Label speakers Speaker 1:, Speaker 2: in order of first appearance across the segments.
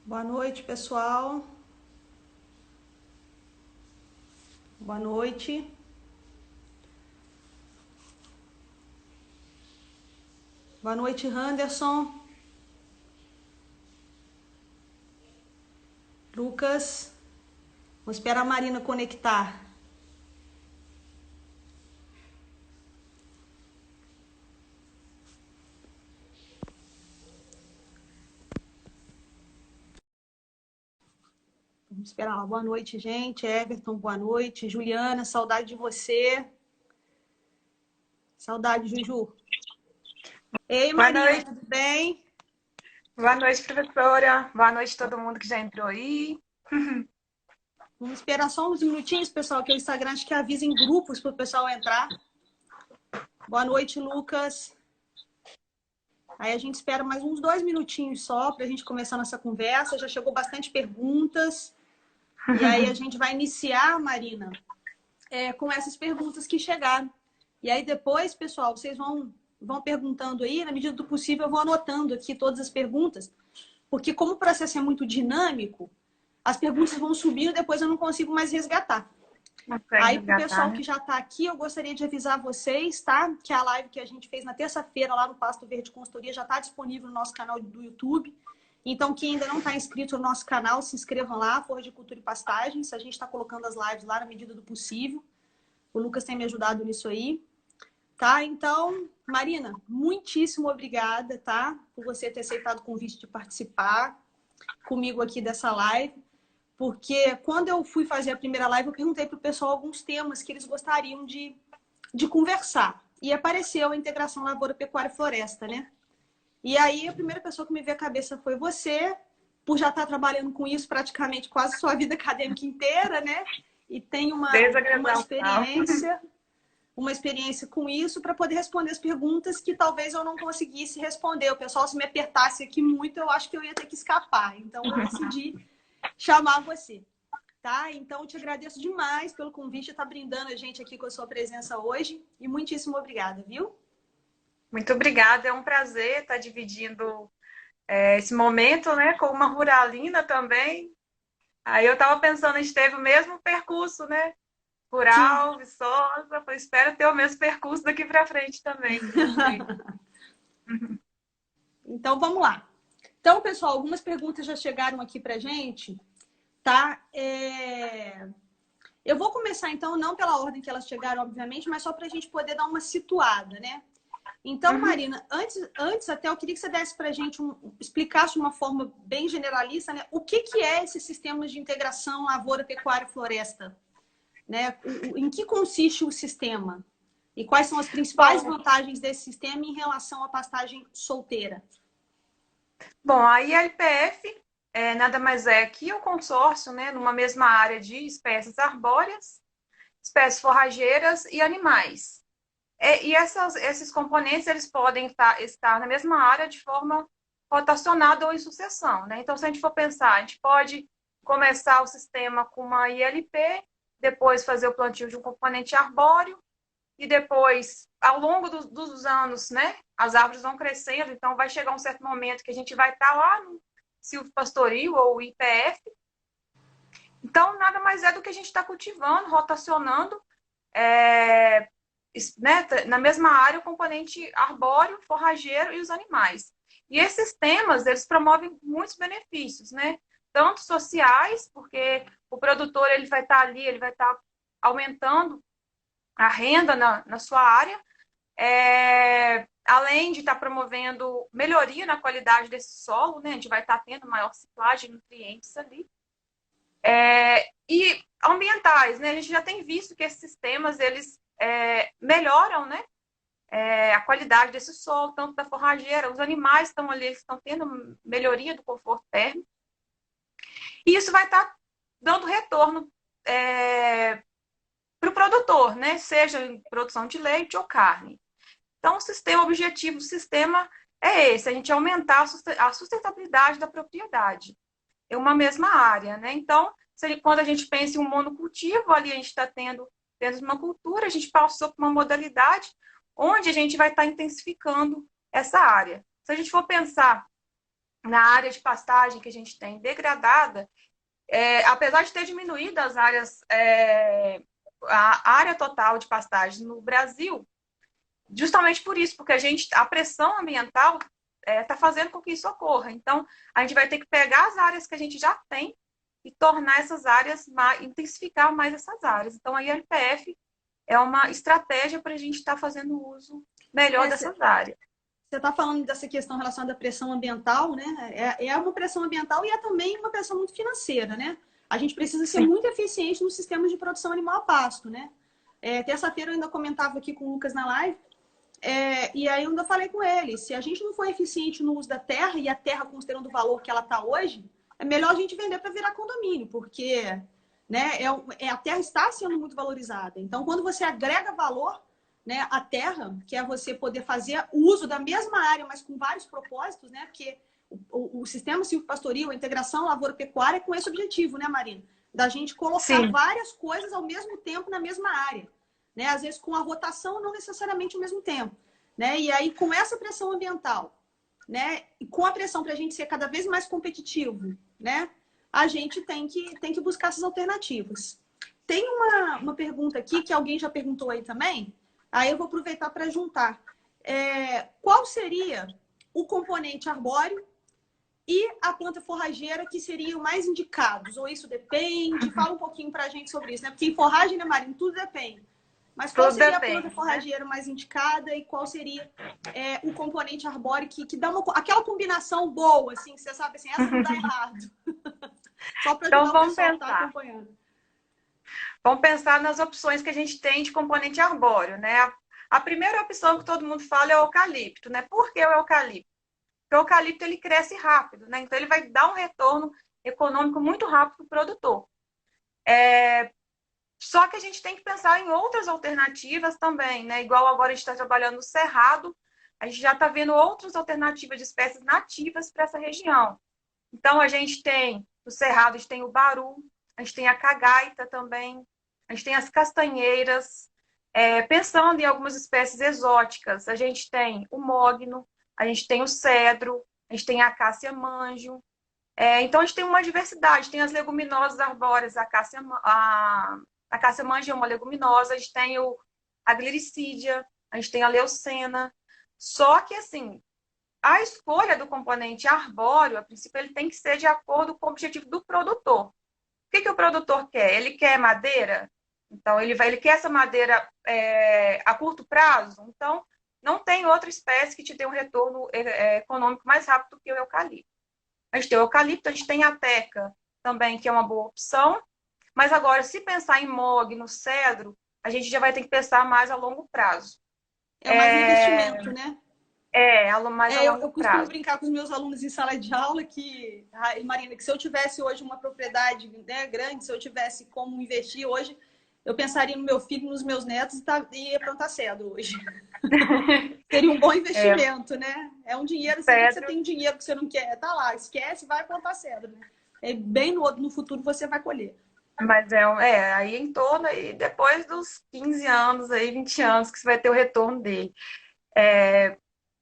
Speaker 1: Boa noite, pessoal. Boa noite. Boa noite, Henderson. Lucas. Vamos esperar a Marina conectar. Vamos esperar lá. Boa noite, gente. Everton, boa noite. Juliana, saudade de você. Saudade, Juju. Ei,
Speaker 2: Boa
Speaker 1: Marina,
Speaker 2: noite.
Speaker 1: tudo bem?
Speaker 2: Boa noite, professora. Boa noite a todo mundo que já entrou aí.
Speaker 1: Vamos esperar só uns minutinhos, pessoal, que o Instagram acho que avisa em grupos para o pessoal entrar. Boa noite, Lucas. Aí a gente espera mais uns 2 minutinhos só para a gente começar nossa conversa. Já chegou bastante perguntas. E aí a gente vai iniciar, Marina, com essas perguntas que chegaram. E aí depois, pessoal, vocês vão perguntando aí, na medida do possível eu vou anotando aqui todas as perguntas, porque como o processo é muito dinâmico, as perguntas vão subindo e depois eu não consigo mais resgatar.
Speaker 2: Consegue
Speaker 1: Aí, para o
Speaker 2: resgatar,
Speaker 1: pessoal
Speaker 2: né?
Speaker 1: que já está aqui, eu gostaria de avisar vocês, tá? Que a live que a gente fez na terça-feira lá no Pasto Verde Consultoria já está disponível no nosso canal do YouTube. Então, quem ainda não está inscrito no nosso canal, se inscrevam lá, Forra de Cultura e Pastagens. A gente está colocando as lives lá na medida do possível. O Lucas tem me ajudado nisso aí. Tá? Então, Marina, muitíssimo obrigada, tá? Por você ter aceitado o convite de participar comigo aqui dessa live. Porque quando eu fui fazer a primeira live, eu perguntei para o pessoal alguns temas que eles gostariam de conversar. E apareceu a integração lavoura, pecuária e floresta, né? E aí a primeira pessoa que me veio à cabeça foi você, por já estar trabalhando com isso praticamente quase sua vida acadêmica inteira, né? E tem
Speaker 2: Desde a
Speaker 1: uma
Speaker 2: graduação.
Speaker 1: experiência com isso para poder responder as perguntas que talvez eu não conseguisse responder. O pessoal, se me apertasse aqui muito, eu acho que eu ia ter que escapar. Então eu decidi chamar você. Tá? Então, eu te agradeço demais pelo convite, estar brindando a gente aqui com a sua presença hoje. E muitíssimo obrigada, viu?
Speaker 2: Muito obrigada. É um prazer estar dividindo esse momento, né, com uma ruralina também. Aí eu estava pensando, a gente teve o mesmo percurso, né?
Speaker 1: Sim.
Speaker 2: Rural, Viçosa. Eu espero ter o mesmo percurso daqui para frente também com você.
Speaker 1: Então, vamos lá. Então, pessoal, algumas perguntas já chegaram aqui pra gente, tá? Eu vou começar, então, não pela ordem que elas chegaram, obviamente, mas só para a gente poder dar uma situada, né? Então,
Speaker 2: Uhum.
Speaker 1: Marina, antes até eu queria que você desse para a gente, explicasse de uma forma bem generalista, né? O que é esse sistema de integração lavoura, pecuária e floresta? Né? Em que consiste o sistema? E quais são as principais
Speaker 2: Bom,
Speaker 1: vantagens desse sistema em relação à pastagem solteira?
Speaker 2: bom, a ILPF nada mais é que o consórcio, né, numa mesma área de espécies arbóreas, espécies forrageiras e animais. E esses componentes eles podem estar na mesma área de forma rotacionada ou em sucessão, né? Então, se a gente for pensar, a gente pode começar o sistema com uma ILP, depois fazer o plantio de um componente arbóreo, e depois, ao longo dos anos, né, as árvores vão crescendo, então vai chegar um certo momento que a gente vai estar lá no silvopastoril ou IPF. Então, nada mais é do que a gente está cultivando, rotacionando, é, né, na mesma área o componente arbóreo, forrageiro e os animais. E esses temas, eles promovem muitos benefícios, né? Tanto sociais, porque o produtor ele vai estar ali, ele vai estar aumentando a renda na sua área, além de estar promovendo melhoria na qualidade desse solo, né? A gente vai estar tendo maior ciclagem de nutrientes ali. E ambientais, né? A gente já tem visto que esses sistemas, eles melhoram, né? A qualidade desse solo, tanto da forrageira, os animais estão ali, eles estão tendo melhoria do conforto térmico. E isso vai estar dando retorno para o produtor, né? Seja em produção de leite ou carne. Então, o objetivo do sistema é esse, a gente aumentar a sustentabilidade da propriedade. É uma mesma área, né? Então, quando a gente pensa em um monocultivo, ali a gente está tendo dentro de uma cultura, a gente passou por uma modalidade onde a gente vai estar intensificando essa área. Se a gente for pensar na área de pastagem que a gente tem degradada, apesar de ter diminuído as áreas, a área total de pastagem no Brasil, justamente por isso, porque a pressão ambiental está fazendo com que isso ocorra. Então, a gente vai ter que pegar as áreas que a gente já tem e tornar essas áreas, intensificar mais essas áreas. Então, a ILPF é uma estratégia para a gente estar fazendo uso melhor dessas áreas.
Speaker 1: Você está falando dessa questão relacionada à pressão ambiental, né? É uma pressão ambiental e é também uma pressão muito financeira, né? A gente precisa ser muito eficiente nos sistemas de produção animal a pasto, né? Terça-feira eu ainda comentava aqui com o Lucas na live, e aí eu ainda falei com ele, se a gente não for eficiente no uso da terra, e a terra considerando o valor que ela está hoje, é melhor a gente vender para virar condomínio, porque né, a terra está sendo muito valorizada. Então, quando você agrega valor, né, a terra, que é você poder fazer uso da mesma área, mas com vários propósitos, né? Porque o sistema silvopastoril, a integração lavoura-pecuária é com esse objetivo, né, Marina? Da gente colocar várias coisas ao mesmo tempo na mesma área. Né? Às vezes com a rotação, não necessariamente ao mesmo tempo. Né? E aí, com essa pressão ambiental, né? E com a pressão para a gente ser cada vez mais competitivo, né? A gente tem que buscar essas alternativas. Tem uma pergunta aqui que alguém já perguntou aí também. Aí eu vou aproveitar para juntar. Qual seria o componente arbóreo e a planta forrageira que seriam mais indicados? Ou isso depende? Fala um pouquinho para a gente sobre isso, né? Porque em forragem, né, Marina, tudo depende. Mas qual seria a planta forrageira mais indicada e qual seria o componente arbóreo que dá aquela combinação boa, assim, que você sabe assim, essa não dá errado. Só para ajudar o pessoal que está acompanhando.
Speaker 2: Vamos pensar nas opções que a gente tem de componente arbóreo, né? A primeira opção que todo mundo fala é o eucalipto, né? Por que o eucalipto? Porque o eucalipto ele cresce rápido, né? Então ele vai dar um retorno econômico muito rápido para o produtor. Só que a gente tem que pensar em outras alternativas também, né? Igual agora a gente está trabalhando no Cerrado, a gente já está vendo outras alternativas de espécies nativas para essa região. Então a gente tem, no Cerrado, a gente tem o baru, a gente tem a cagaita também, a gente tem as castanheiras. Pensando em algumas espécies exóticas, a gente tem o mogno, a gente tem o cedro, a gente tem a acácia manjo. Então a gente tem uma diversidade, tem as leguminosas arbóreas, a acácia manjo é uma leguminosa, a gente tem a glericídia, a gente tem a leucena. Só que, assim, a escolha do componente arbóreo, a princípio, ele tem que ser de acordo com o objetivo do produtor. O que o produtor quer? Ele quer madeira? Então, ele quer essa madeira a curto prazo? Então, não tem outra espécie que te dê um retorno econômico mais rápido que o eucalipto. A gente tem o eucalipto, a gente tem a teca também, que é uma boa opção. Mas agora, se pensar em mogno, cedro, a gente já vai ter que pensar mais a longo prazo.
Speaker 1: É mais um investimento, né?
Speaker 2: Mais a longo
Speaker 1: eu costumo
Speaker 2: prazo.
Speaker 1: brincar com os meus alunos em sala de aula que, Marina, que se eu tivesse hoje uma propriedade, né, grande, se eu tivesse como investir hoje, eu pensaria no meu filho, nos meus netos e ia plantar cedro hoje. Seria um bom investimento, né? É um dinheiro, sempre que você tem um dinheiro que você não quer, tá lá, esquece, vai plantar cedro, né? Bem no futuro você vai colher.
Speaker 2: Mas aí em torno, aí depois dos 15 anos, aí 20 anos, que você vai ter o retorno dele.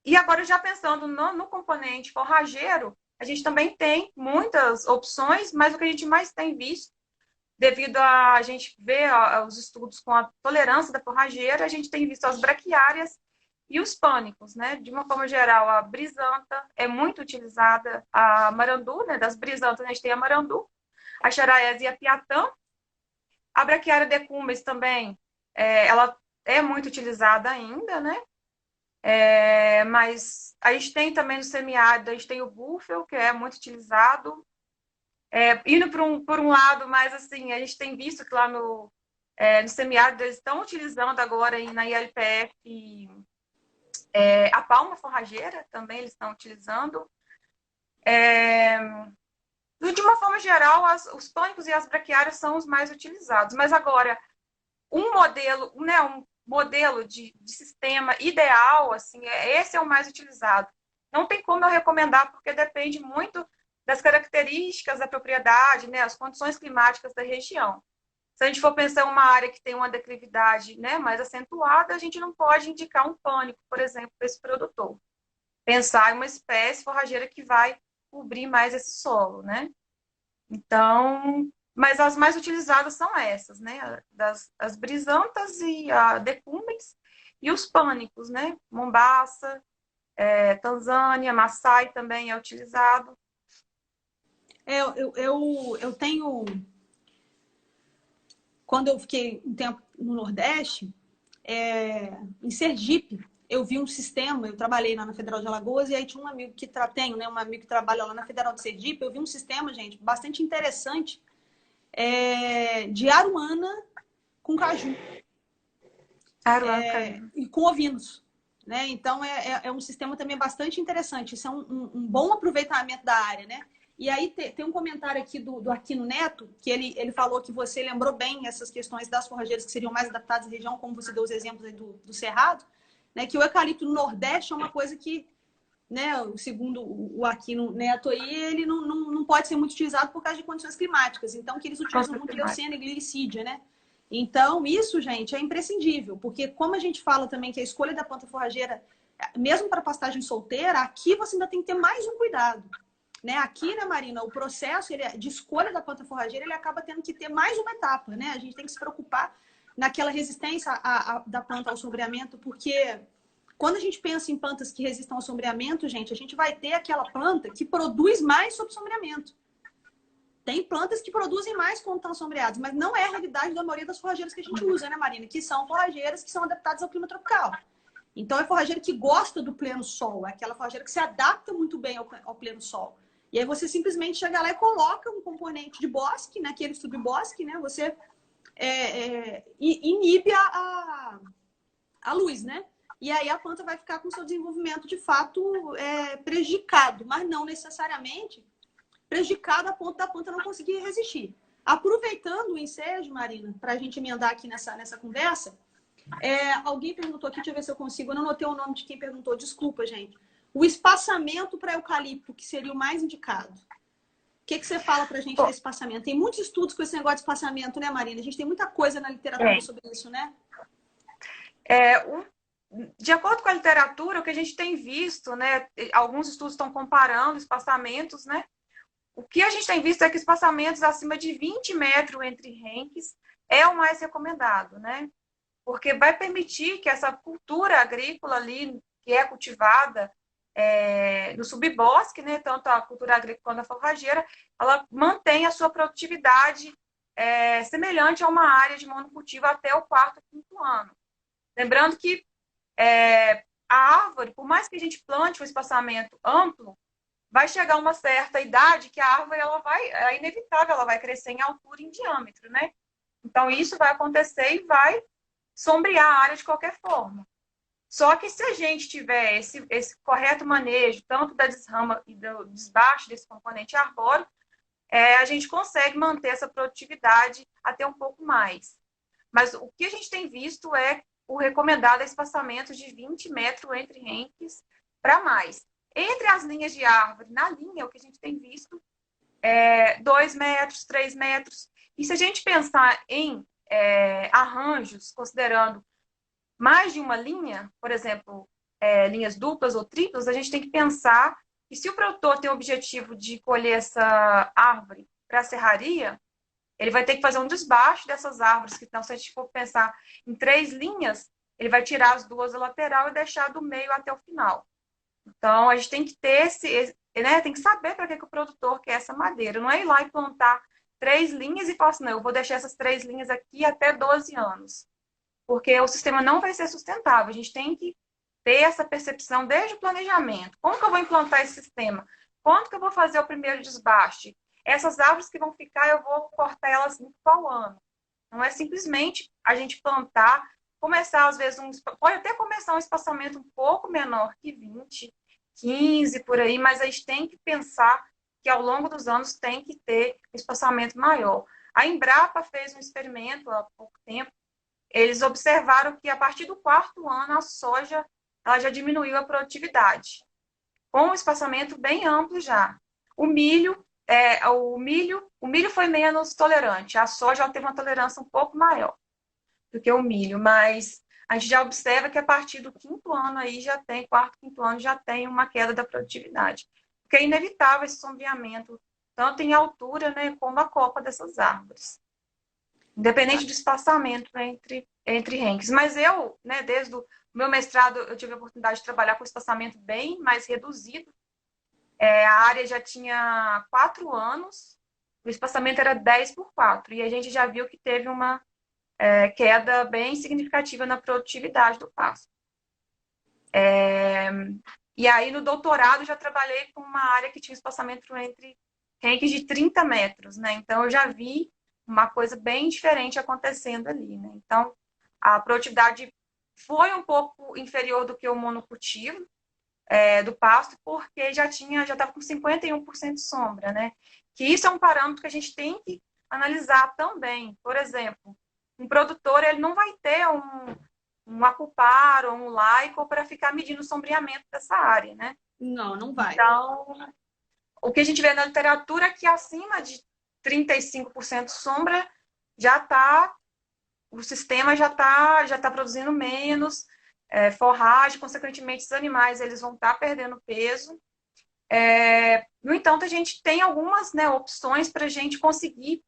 Speaker 2: E agora, já pensando no componente forrageiro, a gente também tem muitas opções, mas o que a gente mais tem visto, devido a gente ver os estudos com a tolerância da forrageira, a gente tem visto as braquiárias e os pânicos, né? De uma forma geral, a brisanta é muito utilizada, a marandu, né? Das brisantas, a gente tem a marandu, a xaraés e a piatã. A braquiária decumbens também, ela é muito utilizada ainda, né? Mas a gente tem também no semiárido, a gente tem o búfalo, que é muito utilizado. Indo por um lado, mas assim, a gente tem visto que lá no semiárido eles estão utilizando agora na ILPF a palma forrageira, também eles estão utilizando. De uma forma geral, os pânicos e as braquiárias são os mais utilizados. Mas agora, um modelo de sistema ideal, assim, esse é o mais utilizado. Não tem como eu recomendar, porque depende muito das características da propriedade, né, as condições climáticas da região. Se a gente for pensar em uma área que tem uma declividade, né, mais acentuada, a gente não pode indicar um pânico, por exemplo, para esse produtor. Pensar em uma espécie forrageira que vai cobrir mais esse solo, né? Então, mas as mais utilizadas são essas, né? As brisantas e a decumbens e os pânicos, né? Mombaça, Tanzânia, Maasai também é utilizado.
Speaker 1: Eu tenho... Quando eu fiquei um tempo no Nordeste, em Sergipe, eu vi um sistema, eu trabalhei lá na Federal de Alagoas, e aí tinha um amigo que tenho, né, um amigo que trabalha lá na Federal de Sergipe, eu vi um sistema, gente, bastante interessante, de aruana com caju. E com ovinos. Né? Então, é um sistema também bastante interessante. Isso é um bom aproveitamento da área, né? E aí tem um comentário aqui do Aquino Neto, que ele falou que você lembrou bem essas questões das forrageiras que seriam mais adaptadas à região, como você deu os exemplos aí do Cerrado, né? Que o eucalipto no Nordeste é uma coisa que, né, segundo o Aquino Neto aí, ele não pode ser muito utilizado por causa de condições climáticas. Então, que eles utilizam muito leucina e glicídia, né? Então, isso, gente, é imprescindível, porque como a gente fala também que a escolha da planta forrageira, mesmo para pastagem solteira, aqui você ainda tem que ter mais um cuidado. Né? Aqui, né, Marina, o processo de escolha da planta forrageira, ele acaba tendo que ter mais uma etapa, né? A gente tem que se preocupar naquela resistência da planta ao sombreamento, porque quando a gente pensa em plantas que resistam ao sombreamento, gente, a gente vai ter aquela planta que produz mais sob sombreamento. Tem plantas que produzem mais quando estão sombreadas, mas não é a realidade da maioria das forrageiras que a gente usa, né, Marina? Que são forrageiras que são adaptadas ao clima tropical. Então, é forrageira que gosta do pleno sol, é aquela forrageira que se adapta muito bem ao pleno sol. E aí você simplesmente chega lá e coloca um componente de bosque, naquele subbosque, né? Você inibe a luz, né? E aí a planta vai ficar com o seu desenvolvimento, de fato, prejudicado, mas não necessariamente prejudicado a ponto da planta não conseguir resistir. Aproveitando o ensejo, Marina, para a gente emendar aqui nessa conversa, alguém perguntou aqui, deixa eu ver se eu consigo, eu não notei o nome de quem perguntou, desculpa, gente. O espaçamento para eucalipto, que seria o mais indicado. O que você fala para a gente desse espaçamento? Tem muitos estudos com esse negócio de espaçamento, né, Marina? A gente tem muita coisa na literatura sobre isso, né?
Speaker 2: De acordo com a literatura, o que a gente tem visto, né? Alguns estudos estão comparando espaçamentos, né? O que a gente tem visto é que espaçamentos acima de 20 metros entre renques é o mais recomendado, né? Porque vai permitir que essa cultura agrícola ali, que é cultivada no subbosque, né? Tanto a cultura agrícola quanto a forrageira, ela mantém a sua produtividade semelhante a uma área de monocultivo até o quarto, quinto ano. Lembrando que a árvore, por mais que a gente plante um espaçamento amplo, vai chegar uma certa idade que a árvore é inevitável, ela vai crescer em altura e em diâmetro, né? Então, isso vai acontecer e vai sombrear a área de qualquer forma. Só que se a gente tiver esse correto manejo, tanto da desrama e do desbaixo desse componente arbóreo, a gente consegue manter essa produtividade até um pouco mais. Mas o que a gente tem visto é o recomendado espaçamento de 20 metros entre renques para mais. Entre as linhas de árvore, na linha, o que a gente tem visto 2 metros, 3 metros. E se a gente pensar em arranjos, considerando mais de uma linha, por exemplo, linhas duplas ou triplas, a gente tem que pensar que se o produtor tem o objetivo de colher essa árvore para a serraria, ele vai ter que fazer um desbaixo dessas árvores que estão, se a gente for pensar em 3 linhas, ele vai tirar as 2 da lateral e deixar do meio até o final. Então, a gente tem que ter tem que saber para que o produtor quer essa madeira. Não é ir lá e plantar 3 linhas e falar assim, não, eu vou deixar essas 3 linhas aqui até 12 anos. Porque o sistema não vai ser sustentável. A gente tem que ter essa percepção desde o planejamento. Como que eu vou implantar esse sistema? Quando que eu vou fazer o primeiro desbaste? Essas árvores que vão ficar, eu vou cortar elas em qual ano? Não é simplesmente a gente plantar, começar às vezes, pode até começar um espaçamento um pouco menor que 20, 15 por aí, mas a gente tem que pensar que ao longo dos anos tem que ter um espaçamento maior. A Embrapa fez um experimento há pouco tempo, eles observaram que a partir do 4º ano a soja ela já diminuiu a produtividade, com um espaçamento bem amplo já. O milho foi menos tolerante, a soja ela teve uma tolerância um pouco maior do que o milho, mas a gente já observa que a partir do 5º ano aí já tem, 4º, 5º ano já tem uma queda da produtividade. porque é inevitável esse sombreamento, tanto em altura, né, como a copa dessas árvores, independente do espaçamento, né, entre renques. Mas eu, né, desde o meu mestrado, eu tive a oportunidade de trabalhar com espaçamento bem mais reduzido. A área já tinha 4 anos, o espaçamento era 10 por 4, e a gente já viu que teve uma queda bem significativa na produtividade do pasto. E aí, no doutorado, já trabalhei com uma área que tinha espaçamento entre renques de 30 metros, né? Então, eu já vi uma coisa bem diferente acontecendo ali, né? Então, a produtividade foi um pouco inferior do que o monocultivo do pasto, porque já estava com 51% de sombra, né? Que isso é um parâmetro que a gente tem que analisar também. Por exemplo, um produtor, ele não vai ter um Acupar ou um Laico para ficar medindo o sombreamento dessa área, né?
Speaker 1: Não, não vai.
Speaker 2: Então, o que a gente vê na literatura é que acima de 35% sombra o sistema já tá produzindo menos forragem, consequentemente os animais eles vão estar perdendo peso. No entanto, a gente tem algumas, né, opções para a gente conseguir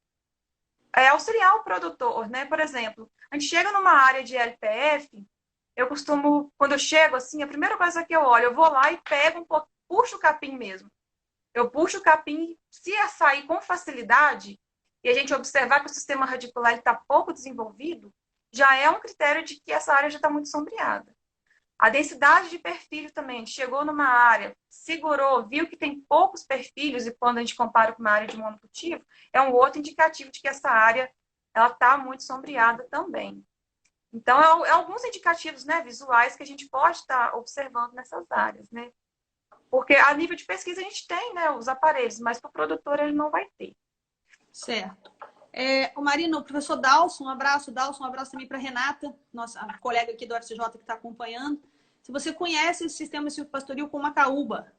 Speaker 2: auxiliar o produtor, né? Por exemplo, a gente chega numa área de LPF, eu costumo, quando eu chego assim, a primeira coisa que eu olho, eu vou lá e pego um pouco, puxo o capim mesmo. Eu puxo o capim, se sair com facilidade, e a gente observar que o sistema radicular está pouco desenvolvido, já é um critério de que essa área já está muito sombreada. A densidade de perfilho também, a gente chegou numa área, segurou, viu que tem poucos perfilhos, e quando a gente compara com uma área de monocultivo, é um outro indicativo de que essa área ela está muito sombreada também. Então, alguns indicativos, né, visuais que a gente pode estar observando nessas áreas, né? Porque a nível de pesquisa a gente tem, né, os aparelhos, mas para o produtor ele não vai ter.
Speaker 1: Certo. O Marina, o professor Dalson, um abraço, Dalson, um abraço também para Renata, nossa colega aqui do FCJ que está acompanhando. Se você conhece esse sistema silvopastoril com macaúba.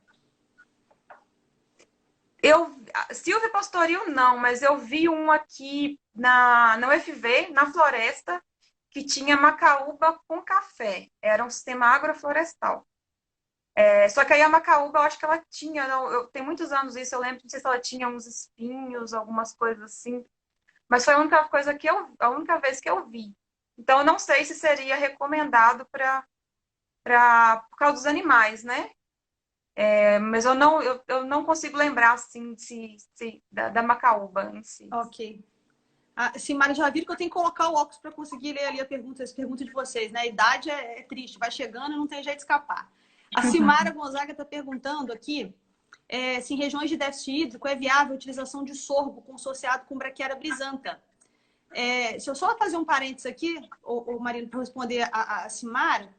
Speaker 2: Silvopastoril não, mas eu vi um aqui na UFV, na floresta, que tinha macaúba com café. Era um sistema agroflorestal. Só que aí a macaúba, eu acho que ela tinha, tem muitos anos isso, eu lembro, não sei se ela tinha uns espinhos, algumas coisas assim. Mas foi a única coisa a única vez que eu vi. Então, eu não sei se seria recomendado por causa dos animais, né? Mas eu não consigo lembrar, assim, da macaúba em si.
Speaker 1: Ok. Simara, já viram que eu tenho que colocar o óculos para conseguir ler ali as perguntas de vocês, né? A idade é triste, vai chegando e não tem jeito de escapar. A Simara Gonzaga está perguntando aqui se em regiões de déficit hídrico é viável a utilização de sorgo consociado com braquiária brisanta. Se eu só fazer um parênteses aqui, o Marino, para responder a Simara,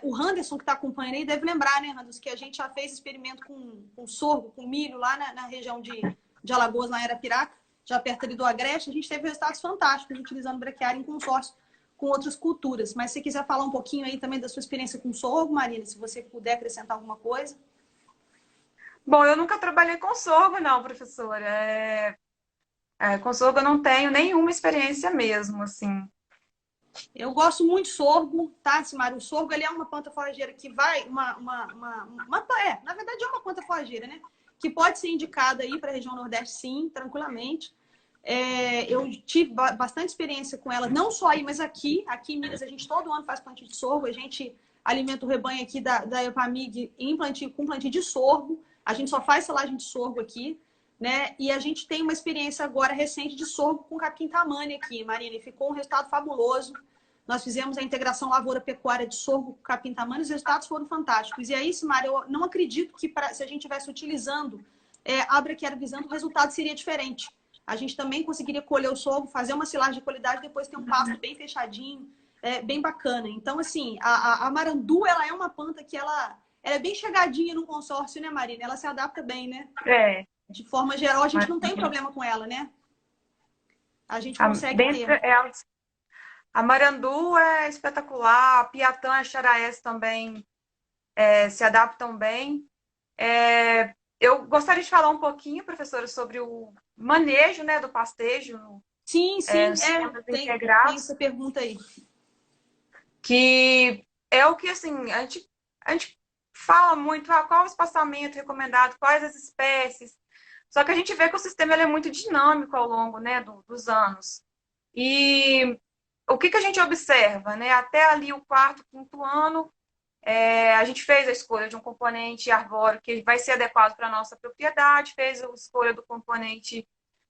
Speaker 1: o Anderson, que está acompanhando aí, deve lembrar, né, Anderson, que a gente já fez experimento com sorgo, com milho, lá na região de Alagoas, lá em Arapiraca, já perto ali do Agreste. A gente teve resultados fantásticos utilizando braquiária em consórcio com outras culturas. Mas se você quiser falar um pouquinho aí também da sua experiência com sorgo, Marina, se você puder acrescentar alguma coisa.
Speaker 2: Bom, eu nunca trabalhei com sorgo, não, professora. Com sorgo eu não tenho nenhuma experiência mesmo, assim.
Speaker 1: Eu gosto muito de sorgo, tá, Simara? O sorgo ele é uma planta forrageira que vai... na verdade é uma planta forrageira, né? Que pode ser indicada aí para a região Nordeste, sim, tranquilamente. Eu tive bastante experiência com ela, não só aí, mas aqui. Aqui em Minas, a gente todo ano faz plantio de sorgo. A gente alimenta o rebanho aqui da Epamig com plantio de sorgo. A gente só faz selagem de sorgo aqui, né? E a gente tem uma experiência agora recente de sorgo com capim tamane aqui, Marina, e ficou um resultado fabuloso. Nós fizemos a integração lavoura-pecuária de sorgo com capim tamane, os resultados foram fantásticos. E aí, Simara, eu não acredito que se a gente estivesse utilizando a braquiária brisanta, o resultado seria diferente. A gente também conseguiria colher o sorgo, fazer uma silagem de qualidade, depois ter um pasto bem fechadinho, bem bacana. Então, assim, a marandu, ela é uma planta que ela é bem chegadinha no consórcio, né, Marina? Ela se adapta bem, né? De forma geral, a gente não tem problema com ela, né? A gente consegue ter.
Speaker 2: A marandu é espetacular, a piatã e a xaraés também se adaptam bem. Eu gostaria de falar um pouquinho, professora, sobre o manejo, né, do pastejo.
Speaker 1: Sim, tem essa pergunta aí.
Speaker 2: Que é o que, assim, a gente fala muito qual o espaçamento recomendado, quais as espécies. Só que a gente vê que o sistema ele é muito dinâmico ao longo, né, dos anos. E o que a gente observa, né? Até ali o quarto, quinto ano, a gente fez a escolha de um componente arbóreo que vai ser adequado para a nossa propriedade, fez a escolha do componente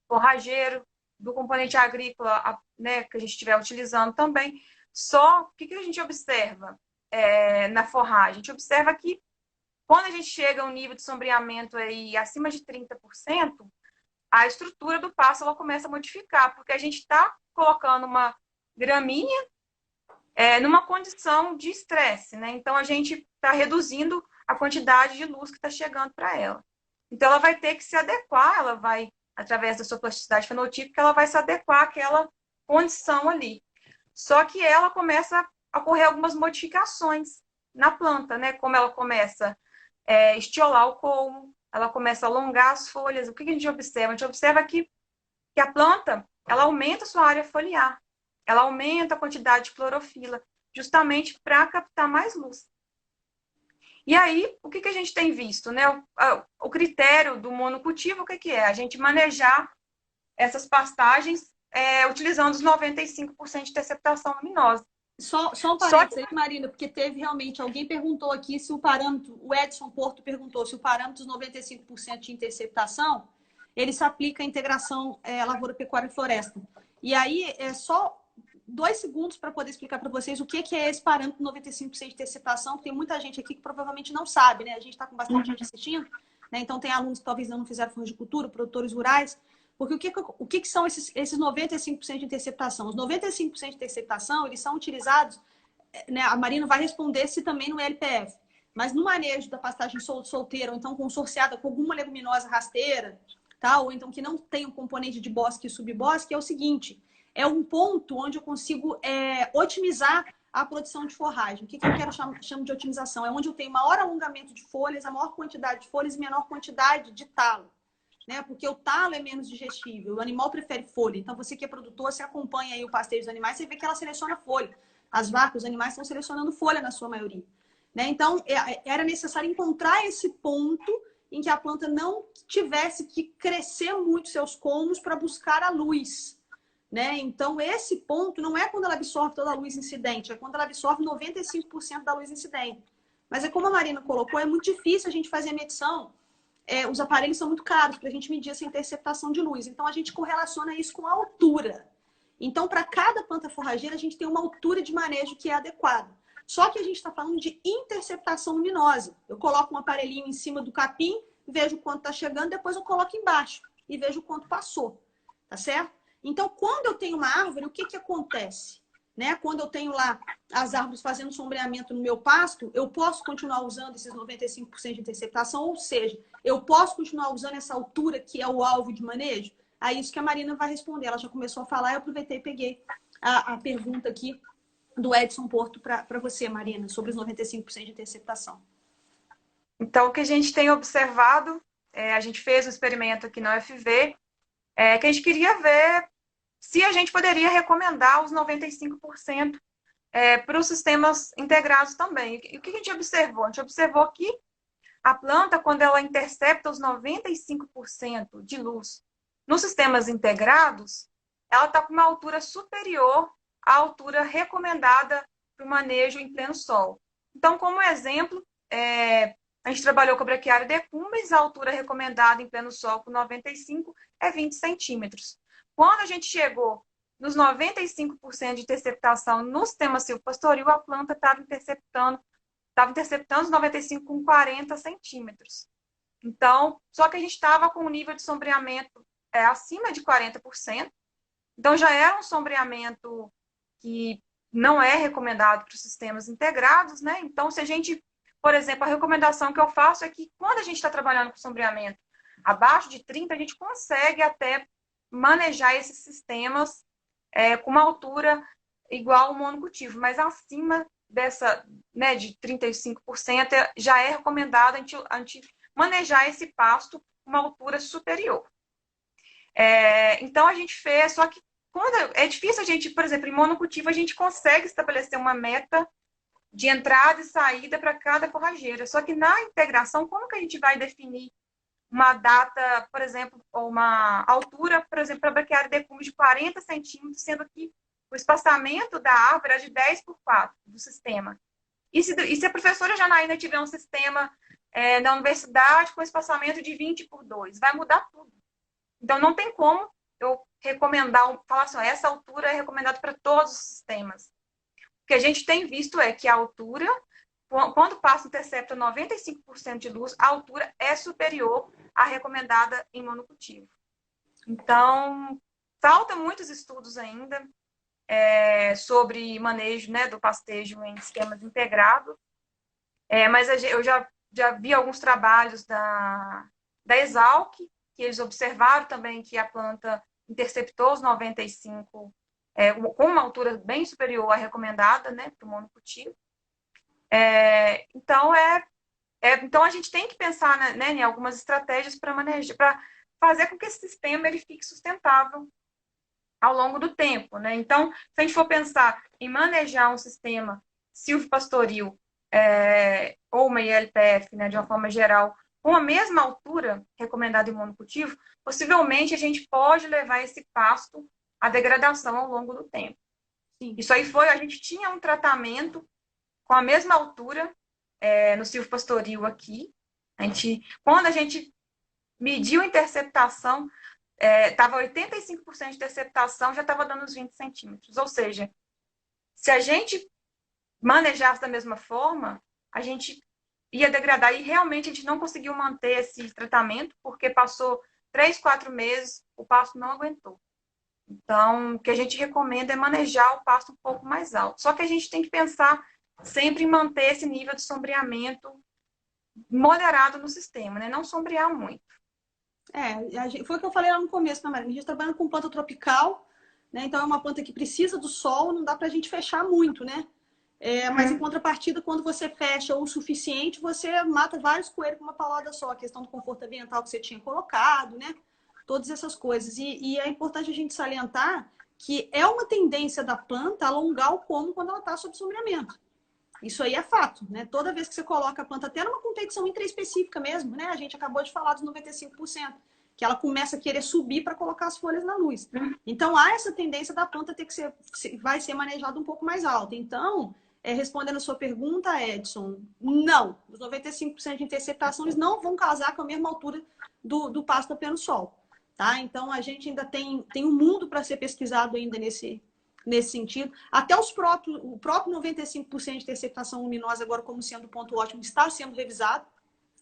Speaker 2: forrageiro, do componente agrícola, né, que a gente estiver utilizando também. Só o que a gente observa na forragem? A gente observa que quando a gente chega a um nível de sombreamento aí acima de 30%, a estrutura do pasto ela começa a modificar, porque a gente está colocando uma gramínea numa condição de estresse, né? Então a gente está reduzindo a quantidade de luz que está chegando para ela. Então ela vai ter que se adequar, ela vai, através da sua plasticidade fenotípica, ela vai se adequar àquela condição ali. Só que ela começa a ocorrer algumas modificações na planta, né? Como ela começa a estiolar o colmo, ela começa a alongar as folhas. O que a gente observa? A gente observa que a planta ela aumenta a sua área foliar, ela aumenta a quantidade de clorofila, justamente para captar mais luz. E aí, o que a gente tem visto? Né? O critério do monocultivo, o que é? A gente manejar essas pastagens utilizando os 95% de interceptação luminosa.
Speaker 1: Só um parênteses aí, Marina, porque teve realmente, alguém perguntou aqui se o parâmetro, o Edson Porto perguntou se o parâmetro dos 95% de interceptação, ele se aplica à integração lavoura, pecuária e floresta. E aí, é só 2 segundos para poder explicar para vocês o que é esse parâmetro 95% de interceptação, porque tem muita gente aqui que provavelmente não sabe, né? A gente está com bastante gente assistindo, né? Então tem alunos que talvez não fizeram floricultura, produtores rurais, porque o que são esses 95% de interceptação? Os 95% de interceptação, eles são utilizados, né? A Marina vai responder se também no LPF, mas no manejo da pastagem solteira, ou então consorciada com alguma leguminosa rasteira, tá? Ou então que não tem um componente de bosque e subbosque, é o seguinte: é um ponto onde eu consigo otimizar a produção de forragem. O que eu quero chamo de otimização? É onde eu tenho maior alongamento de folhas, a maior quantidade de folhas e menor quantidade de talo. Né? Porque o talo é menos digestível, o animal prefere folha. Então, você que é produtor, você acompanha aí o pasteio dos animais, você vê que ela seleciona folha. As vacas, os animais estão selecionando folha na sua maioria. Né? Então, era necessário encontrar esse ponto em que a planta não tivesse que crescer muito seus colmos para buscar a luz. Né? Então, esse ponto não é quando ela absorve toda a luz incidente, é quando ela absorve 95% da luz incidente. Mas é como a Marina colocou, é muito difícil a gente fazer a medição. Os aparelhos são muito caros para a gente medir essa interceptação de luz. Então, a gente correlaciona isso com a altura. Então, para cada planta forrageira, a gente tem uma altura de manejo que é adequada. Só que a gente está falando de interceptação luminosa. Eu coloco um aparelhinho em cima do capim, vejo o quanto está chegando, depois eu coloco embaixo e vejo o quanto passou. Tá certo? Então, quando eu tenho uma árvore, o que acontece? Né? Quando eu tenho lá as árvores fazendo sombreamento no meu pasto, eu posso continuar usando esses 95% de interceptação, ou seja, eu posso continuar usando essa altura que é o alvo de manejo? É isso que a Marina vai responder. Ela já começou a falar, eu aproveitei e peguei a pergunta aqui do Edson Porto para você, Marina, sobre os 95% de interceptação.
Speaker 2: Então, o que a gente tem observado, a gente fez um experimento aqui na UFV, que a gente queria ver se a gente poderia recomendar os 95% para os sistemas integrados também. E o que a gente observou? A gente observou que a planta, quando ela intercepta os 95% de luz nos sistemas integrados, ela está com uma altura superior à altura recomendada para o manejo em pleno sol. Então, como exemplo, a gente trabalhou com a braquiária decumbens, a altura recomendada em pleno sol com 95 é 20 centímetros. Quando a gente chegou nos 95% de interceptação no sistema silvopastoril, a planta estava interceptando os 95 com 40 centímetros. Então, só que a gente estava com um nível de sombreamento acima de 40%. Então, já era um sombreamento que não é recomendado para os sistemas integrados, né? Então, se a gente, por exemplo, a recomendação que eu faço é que quando a gente está trabalhando com sombreamento abaixo de 30, a gente consegue até manejar esses sistemas com uma altura igual ao monocultivo, mas acima dessa, né, de 35%, já é recomendado a gente manejar esse pasto com uma altura superior. Então, a gente fez, só que quando é difícil a gente, por exemplo, em monocultivo, a gente consegue estabelecer uma meta de entrada e saída para cada forrageira. Só que na integração, como que a gente vai definir uma data, por exemplo, ou uma altura, por exemplo, para braquiária de decume de 40 centímetros, sendo que o espaçamento da árvore é de 10 por 4 do sistema. E se a professora Janaína tiver um sistema na universidade com espaçamento de 20 por 2, vai mudar tudo. Então, não tem como eu recomendar, falar assim, ó, essa altura é recomendada para todos os sistemas. O que a gente tem visto é que a altura, quando passa o intercepto a 95% de luz, a altura é superior à recomendada em monocultivo. Então, falta muitos estudos ainda sobre manejo, né, do pastejo em sistemas integrados, mas eu já vi alguns trabalhos da Exalc, que eles observaram também que a planta interceptou os 95, com uma altura bem superior à recomendada, né, para o monocultivo. Então, a gente tem que pensar, né, em algumas estratégias para manejar, para fazer com que esse sistema ele fique sustentável ao longo do tempo, né? Então, se a gente for pensar em manejar um sistema silvopastoril ou uma ILPF, né, de uma forma geral, com a mesma altura recomendada em monocultivo, possivelmente a gente pode levar esse pasto à degradação ao longo do tempo.
Speaker 1: Sim.
Speaker 2: Isso aí a gente tinha um tratamento com a mesma altura no silvopastoril aqui. Quando a gente mediu a interceptação, estava 85% de interceptação, já estava dando uns 20 centímetros. Ou seja, se a gente manejasse da mesma forma, a gente ia degradar. E realmente a gente não conseguiu manter esse tratamento, porque passou 3, 4 meses, o pasto não aguentou. Então, o que a gente recomenda é manejar o pasto um pouco mais alto. Só que a gente tem que pensar sempre em manter esse nível de sombreamento moderado no sistema, né? Não sombrear muito.
Speaker 1: Foi o que eu falei lá no começo, né, Marina? A gente está trabalhando com planta tropical, né? Então é uma planta que precisa do sol, não dá para a gente fechar muito, né? Mas em contrapartida, quando você fecha o suficiente, você mata vários coelhos com uma paulada só. A questão do conforto ambiental que você tinha colocado, né? Todas essas coisas. E é importante a gente salientar que é uma tendência da planta alongar o como quando ela está sob sombreamento. Isso aí é fato, né? Toda vez que você coloca a planta, até numa competição intraespecífica mesmo, né? A gente acabou de falar dos 95%, que ela começa a querer subir para colocar as folhas na luz. Então, há essa tendência da planta ter que ser, vai ser manejada um pouco mais alta. Então, respondendo a sua pergunta, Edson, não. Os 95% de interceptação, eles não vão casar com a mesma altura do pasto a pleno sol, tá? Então, a gente ainda tem um mundo para ser pesquisado ainda nesse sentido. Até o próprio 95% de interceptação luminosa, agora como sendo ponto ótimo, está sendo revisado.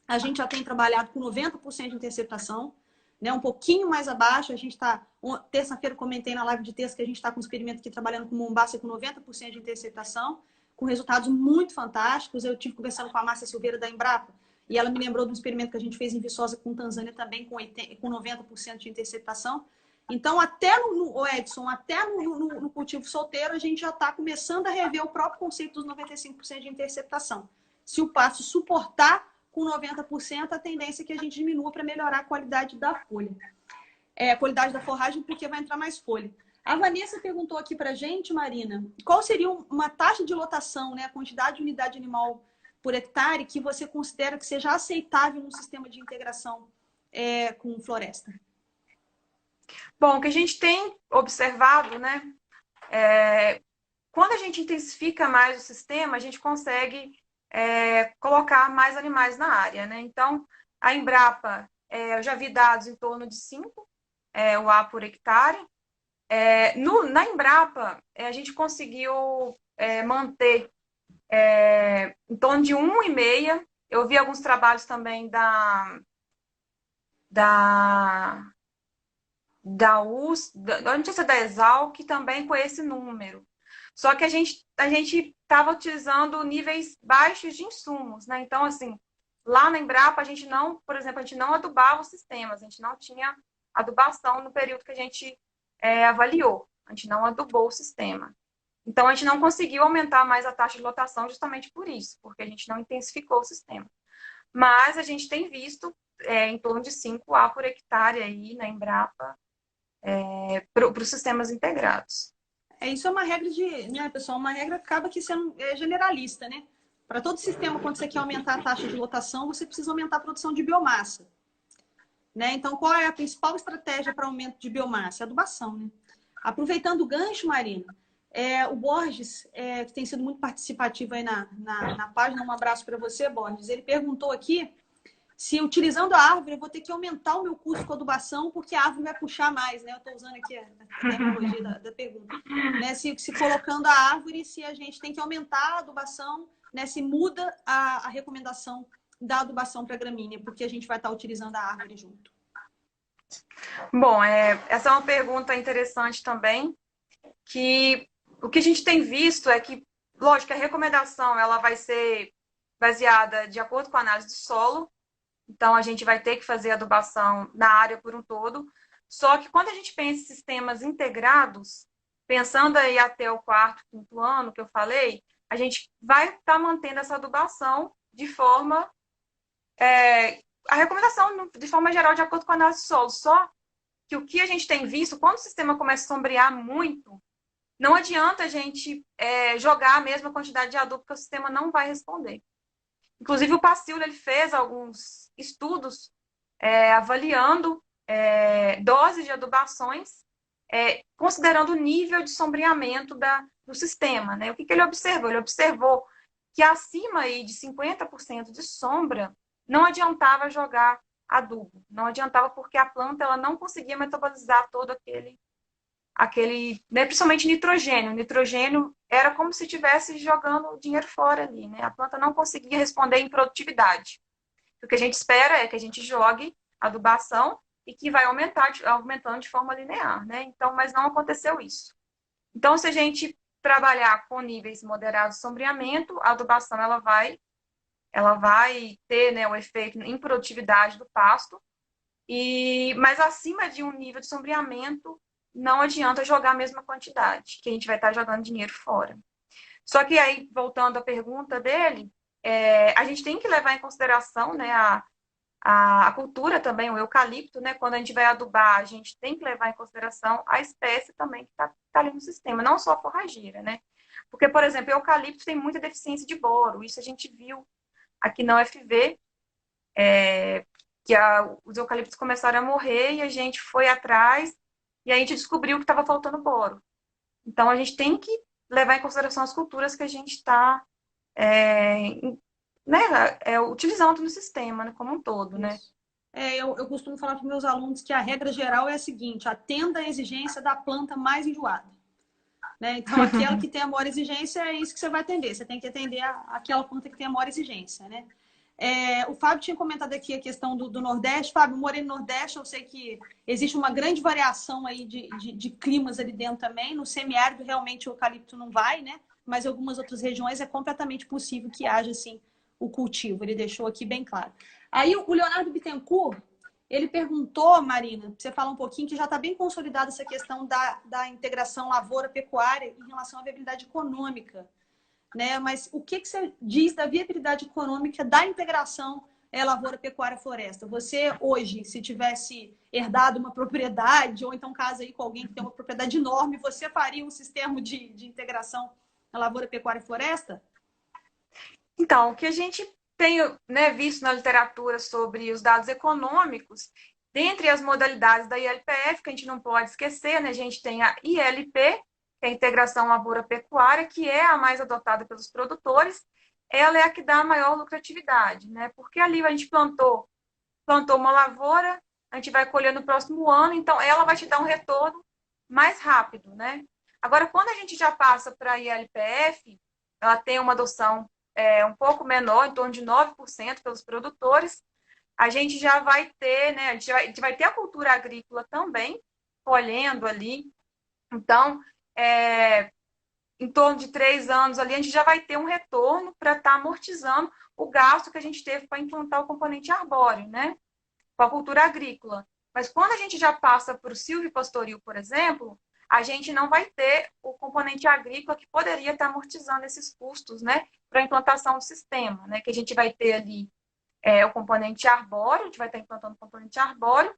Speaker 1: A gente já tem trabalhado com 90% de interceptação, né? Um pouquinho mais abaixo. A gente está, terça-feira comentei na live de terça que a gente está com um experimento aqui trabalhando com Mombasa com 90% de interceptação, com resultados muito fantásticos. Eu tive conversando com a Márcia Silveira da Embrapa, e ela me lembrou de um experimento que a gente fez em Viçosa com Tanzânia também, com 90% de interceptação. Então, até Edson, até no cultivo solteiro, a gente já está começando a rever o próprio conceito dos 95% de interceptação. Se o pasto suportar com 90%, a tendência é que a gente diminua para melhorar a qualidade da folha. A qualidade da forragem, porque vai entrar mais folha. A Vanessa perguntou aqui para a gente, Marina, qual seria uma taxa de lotação, né, a quantidade de unidade animal por hectare que você considera que seja aceitável num sistema de integração com floresta?
Speaker 2: Bom, o que a gente tem observado, né, quando a gente intensifica mais o sistema, a gente consegue colocar mais animais na área, né? Então, a Embrapa, eu já vi dados em torno de 5 UA por hectare. Na Embrapa, a gente conseguiu manter em torno de 1,5. Eu vi alguns trabalhos também da US, não sei se é da Exalc, também com esse número. Só que a gente estava utilizando níveis baixos de insumos, né? Então, assim, lá na Embrapa, a gente não, por exemplo, a gente não adubava os sistemas, a gente não tinha adubação no período que a gente avaliou. A gente não adubou o sistema. Então, a gente não conseguiu aumentar mais a taxa de lotação justamente por isso, porque a gente não intensificou o sistema. Mas a gente tem visto em torno de 5 A por hectare aí na Embrapa, para os sistemas integrados.
Speaker 1: Isso é uma regra né, pessoal? Uma regra que acaba que sendo generalista, né? Para todo sistema, quando você quer aumentar a taxa de lotação, você precisa aumentar a produção de biomassa. Né? Então, qual é a principal estratégia para aumento de biomassa? A adubação. Né? Aproveitando o gancho, Marina, o Borges, que tem sido muito participativo aí na página, um abraço para você, Borges. Ele perguntou aqui se utilizando a árvore eu vou ter que aumentar o meu custo com adubação, porque a árvore vai puxar mais, né? Eu estou usando aqui a terminologia da pergunta. Né? Se colocando a árvore, se a gente tem que aumentar a adubação, né? Se muda a recomendação da adubação para gramínea, porque a gente vai estar utilizando a árvore junto.
Speaker 2: Bom, essa é uma pergunta interessante também, que o que a gente tem visto é que, lógico, a recomendação ela vai ser baseada de acordo com a análise do solo, então a gente vai ter que fazer adubação na área por um todo, só que quando a gente pensa em sistemas integrados, pensando aí até o quarto, quinto ano que eu falei, a gente vai estar mantendo essa adubação de forma a recomendação, de forma geral, de acordo com a análise do solo. Só que o que a gente tem visto, quando o sistema começa a sombrear muito, não adianta a gente jogar a mesma quantidade de adubo, porque o sistema não vai responder. Inclusive, o Pacil ele fez alguns estudos avaliando doses de adubações, considerando o nível de sombreamento do sistema. Né? O que ele observou? Ele observou que acima aí de 50% de sombra, não adiantava jogar adubo. Não adiantava porque a planta ela não conseguia metabolizar todo aquele, né, principalmente nitrogênio. O nitrogênio era como se estivesse jogando dinheiro fora ali, né? A planta não conseguia responder em produtividade. O que a gente espera é que a gente jogue adubação e que vai aumentando de forma linear, né? Então, mas não aconteceu isso. Então, se a gente trabalhar com níveis moderados de sombreamento, a adubação ela vai ter, né, o efeito em produtividade do pasto, mas acima de um nível de sombreamento, não adianta jogar a mesma quantidade, que a gente vai estar jogando dinheiro fora. Só que aí, voltando à pergunta dele, a gente tem que levar em consideração, né, a cultura também, o eucalipto, né, quando a gente vai adubar, a gente tem que levar em consideração a espécie também que está ali no sistema, não só a forrageira, né? Porque, por exemplo, o eucalipto tem muita deficiência de boro, isso a gente viu aqui na UFV, que os eucaliptos começaram a morrer e a gente foi atrás e a gente descobriu que estava faltando boro. Então, a gente tem que levar em consideração as culturas que a gente está utilizando no sistema, né, como um todo, né?
Speaker 1: Eu costumo falar para meus alunos que a regra geral é a seguinte: atenda a exigência da planta mais enjoada. Né? Então, aquela que tem a maior exigência é isso que você vai atender. Você tem que atender aquela planta que tem a maior exigência, né? O Fábio tinha comentado aqui a questão do Nordeste. Fábio, morei no Nordeste, eu sei que existe uma grande variação aí de climas ali dentro também. No semiárido, realmente, o eucalipto não vai, né? Mas em algumas outras regiões é completamente possível que haja, assim, o cultivo. Ele deixou aqui bem claro. Aí, o Leonardo Bittencourt, ele perguntou, Marina, você fala um pouquinho, que já está bem consolidada essa questão da integração lavoura-pecuária em relação à viabilidade econômica. Né? Mas o que você diz da viabilidade econômica da integração lavoura, pecuária, floresta? Você hoje, se tivesse herdado uma propriedade, ou então casa aí com alguém que tem uma propriedade enorme, você faria um sistema de integração lavoura, pecuária e floresta?
Speaker 2: Então, o que a gente tem, né, visto na literatura sobre os dados econômicos, dentre as modalidades da ILPF, que a gente não pode esquecer, né, a gente tem a ILP, que é a integração lavoura-pecuária, que é a mais adotada pelos produtores, ela é a que dá a maior lucratividade, né? Porque ali a gente plantou uma lavoura, a gente vai colher no próximo ano, então ela vai te dar um retorno mais rápido, né? Agora, quando a gente já passa para a ILPF, ela tem uma adoção um pouco menor, em torno de 9% pelos produtores, a gente já vai ter, né? A gente vai ter a cultura agrícola também, colhendo ali. Então, em torno de 3 anos ali, a gente já vai ter um retorno para estar amortizando o gasto que a gente teve para implantar o componente arbóreo, né? Com a cultura agrícola. Mas quando a gente já passa para o silvopastoril, por exemplo, a gente não vai ter o componente agrícola que poderia estar amortizando esses custos, né? Para a implantação do sistema, né? Que a gente vai ter ali o componente arbóreo, a gente vai estar implantando o componente arbóreo,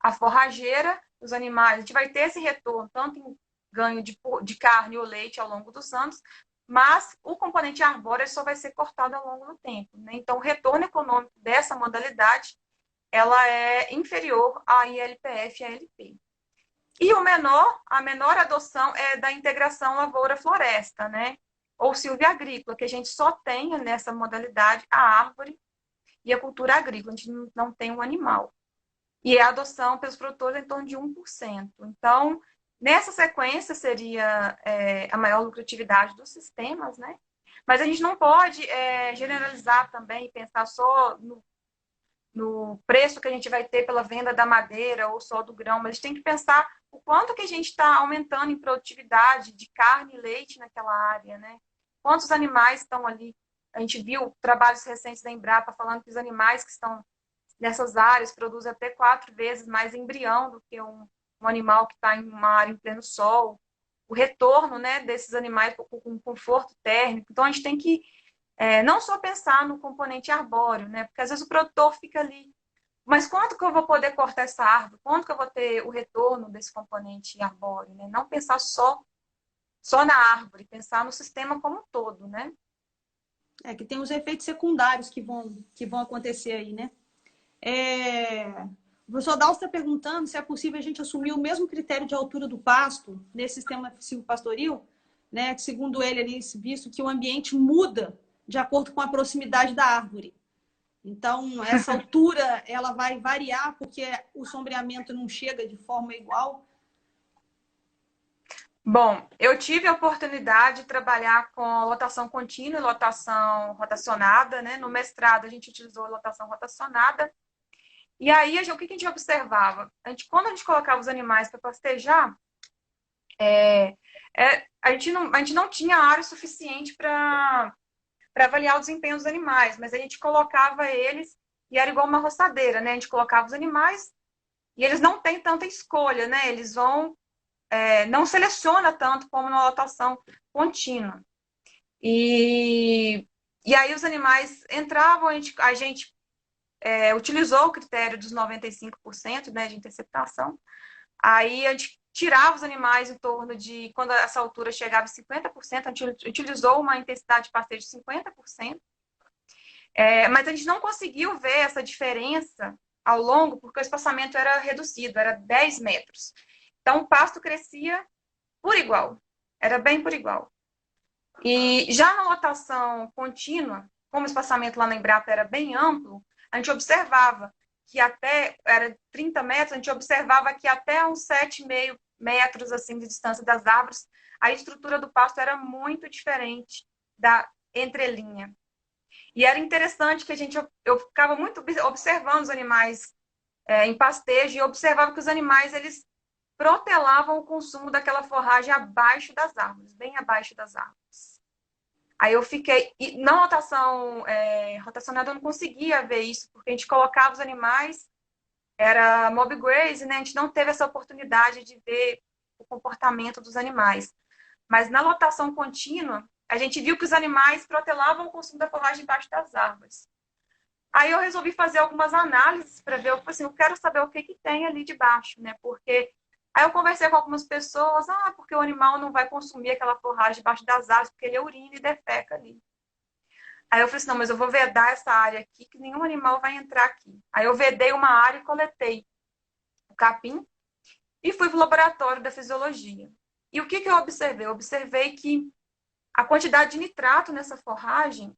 Speaker 2: a forrageira, os animais, a gente vai ter esse retorno, tanto em ganho de carne ou leite ao longo dos anos, mas o componente arbóreo só vai ser cortado ao longo do tempo, né? Então, o retorno econômico dessa modalidade, ela é inferior à ILPF e à LP. E a menor adoção é da integração lavoura-floresta, né? Ou silvia-agrícola, que a gente só tem nessa modalidade a árvore e a cultura agrícola, a gente não tem um animal. E a adoção pelos produtores é em torno de 1%. Então, nessa sequência seria a maior lucratividade dos sistemas, né? Mas a gente não pode generalizar também e pensar só no preço que a gente vai ter pela venda da madeira ou só do grão, mas a gente tem que pensar o quanto que a gente está aumentando em produtividade de carne e leite naquela área, né? Quantos animais estão ali? A gente viu trabalhos recentes da Embrapa falando que os animais que estão nessas áreas produzem até 4 vezes mais embrião do que um animal que está em uma área em pleno sol. O retorno, né, desses animais com conforto térmico. Então, a gente tem que não só pensar no componente arbóreo, né? Porque às vezes o produtor fica ali, mas quanto que eu vou poder cortar essa árvore? Quanto que eu vou ter o retorno desse componente arbóreo, né? Não pensar só na árvore, pensar no sistema como um todo, né?
Speaker 1: Que tem os efeitos secundários que vão acontecer aí, né? O professor Dalcio está perguntando se é possível a gente assumir o mesmo critério de altura do pasto nesse sistema silvopastoril, né? Que segundo ele, ali, visto que o ambiente muda de acordo com a proximidade da árvore. Então, essa altura ela vai variar porque o sombreamento não chega de forma igual.
Speaker 2: Bom, eu tive a oportunidade de trabalhar com lotação contínua e lotação rotacionada, né? No mestrado, a gente utilizou lotação rotacionada. E aí, o que a gente observava? Quando a gente colocava os animais para pastejar, a gente não tinha área suficiente para avaliar o desempenho dos animais, mas a gente colocava eles, e era igual uma roçadeira, né? A gente colocava os animais e eles não têm tanta escolha, né? Eles vão, não seleciona tanto como na lotação contínua. E aí os animais entravam, a gente utilizou o critério dos 95%, né, de interceptação. Aí a gente tirava os animais em torno de, quando essa altura chegava a 50%, a gente utilizou uma intensidade de pastejo de 50%. Mas a gente não conseguiu ver essa diferença ao longo, porque o espaçamento era reduzido, era 10 metros. Então, o pasto crescia por igual, era bem por igual. E já na lotação contínua, como o espaçamento lá na Embrapa era bem amplo, a gente observava que era 30 metros, a gente observava que até uns 7,5 metros assim, de distância das árvores, a estrutura do pasto era muito diferente da entrelinha. E era interessante que eu ficava muito observando os animais em pastejo e observava que os animais, eles protelavam o consumo daquela forragem abaixo das árvores, bem abaixo das árvores. Aí eu fiquei... E na rotação rotacionada eu não conseguia ver isso, porque a gente colocava os animais, era mob graze, né? A gente não teve essa oportunidade de ver o comportamento dos animais. Mas na lotação contínua, a gente viu que os animais protelavam o consumo da forragem embaixo das árvores. Aí eu resolvi fazer algumas análises para ver, eu quero saber o que tem ali debaixo, né? Porque aí eu conversei com algumas pessoas, porque o animal não vai consumir aquela forragem debaixo das árvores, porque ele urina e defeca ali. Aí eu falei assim, não, mas eu vou vedar essa área aqui, que nenhum animal vai entrar aqui. Aí eu vedei uma área e coletei o capim e fui para o laboratório da fisiologia. E o que eu observei? Eu observei que a quantidade de nitrato nessa forragem,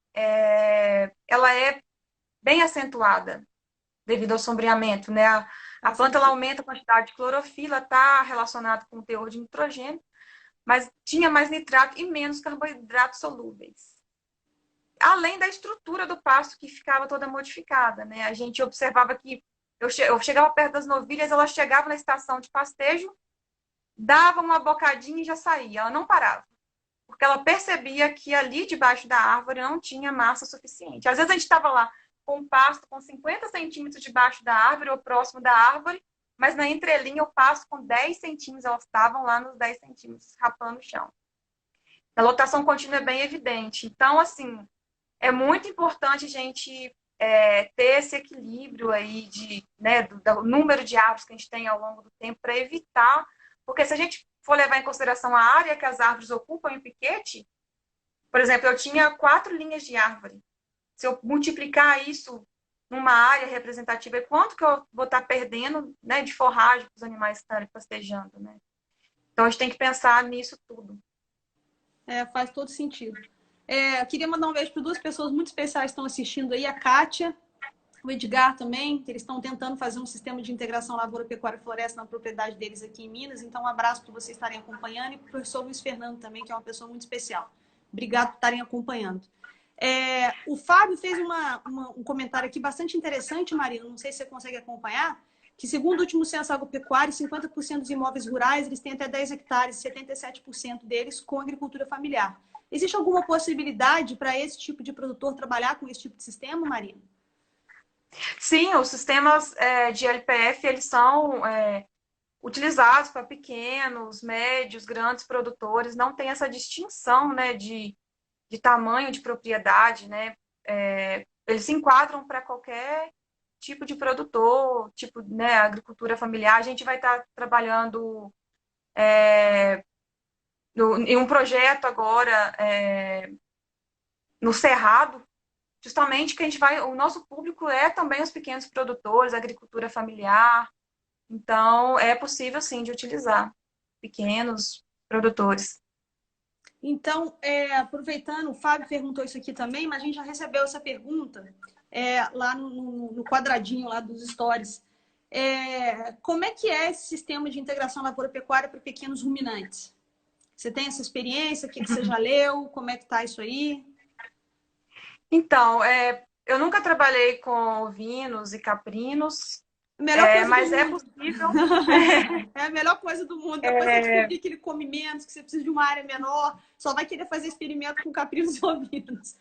Speaker 2: ela é bem acentuada devido ao sombreamento, né? A planta ela aumenta a quantidade de clorofila, está relacionado com o teor de nitrogênio, mas tinha mais nitrato e menos carboidratos solúveis. Além da estrutura do pasto que ficava toda modificada, né? A gente observava que eu chegava perto das novilhas, ela chegava na estação de pastejo, dava uma bocadinha e já saía, ela não parava. Porque ela percebia que ali debaixo da árvore não tinha massa suficiente. Às vezes a gente estava lá com um pasto com 50 centímetros debaixo da árvore ou próximo da árvore, mas na entrelinha o pasto com 10 centímetros, elas estavam lá nos 10 centímetros, rapando o chão. A lotação contínua é bem evidente. Então, assim, é muito importante a gente ter esse equilíbrio aí do número de árvores que a gente tem ao longo do tempo para evitar, porque se a gente for levar em consideração a área que as árvores ocupam em piquete, por exemplo, eu tinha 4 linhas de árvore. Se eu multiplicar isso numa área representativa, quanto que eu vou estar perdendo, né, de forragem para os animais estarem pastejando, né? Então, a gente tem que pensar nisso tudo.
Speaker 1: Faz todo sentido. Eu queria mandar um beijo para 2 pessoas muito especiais que estão assistindo aí, a Kátia, o Edgar também, que eles estão tentando fazer um sistema de integração lavoura, pecuária e floresta na propriedade deles aqui em Minas. Então, um abraço para vocês estarem acompanhando e para o professor Luiz Fernando também, que é uma pessoa muito especial. Obrigado por estarem acompanhando. O Fábio fez um comentário aqui bastante interessante, Marina, não sei se você consegue acompanhar, que segundo o último censo agropecuário, 50% dos imóveis rurais eles têm até 10 hectares, 77% deles com agricultura familiar. Existe alguma possibilidade para esse tipo de produtor trabalhar com esse tipo de sistema, Marina?
Speaker 2: Sim, os sistemas de LPF, eles são utilizados para pequenos, médios, grandes produtores, não tem essa distinção, né, de tamanho de propriedade, né? Eles se enquadram para qualquer tipo de produtor, tipo, né, agricultura familiar. A gente vai estar trabalhando em um projeto agora no Cerrado, justamente que o nosso público é também os pequenos produtores, agricultura familiar. Então, é possível, sim, de utilizar pequenos produtores.
Speaker 1: Então, aproveitando, o Fábio perguntou isso aqui também, mas a gente já recebeu essa pergunta lá no quadradinho lá dos stories. Como é que é esse sistema de integração lavoura-pecuária para pequenos ruminantes? Você tem essa experiência? O que você já leu? Como é que está isso aí?
Speaker 2: Então, eu nunca trabalhei com ovinos e caprinos,
Speaker 1: Melhor coisa
Speaker 2: mas
Speaker 1: do
Speaker 2: é
Speaker 1: mundo.
Speaker 2: possível.
Speaker 1: É a melhor coisa do mundo. Depois você descobrir que ele come menos, que você precisa de uma área menor, só vai querer fazer experimento com caprinos e ovinos.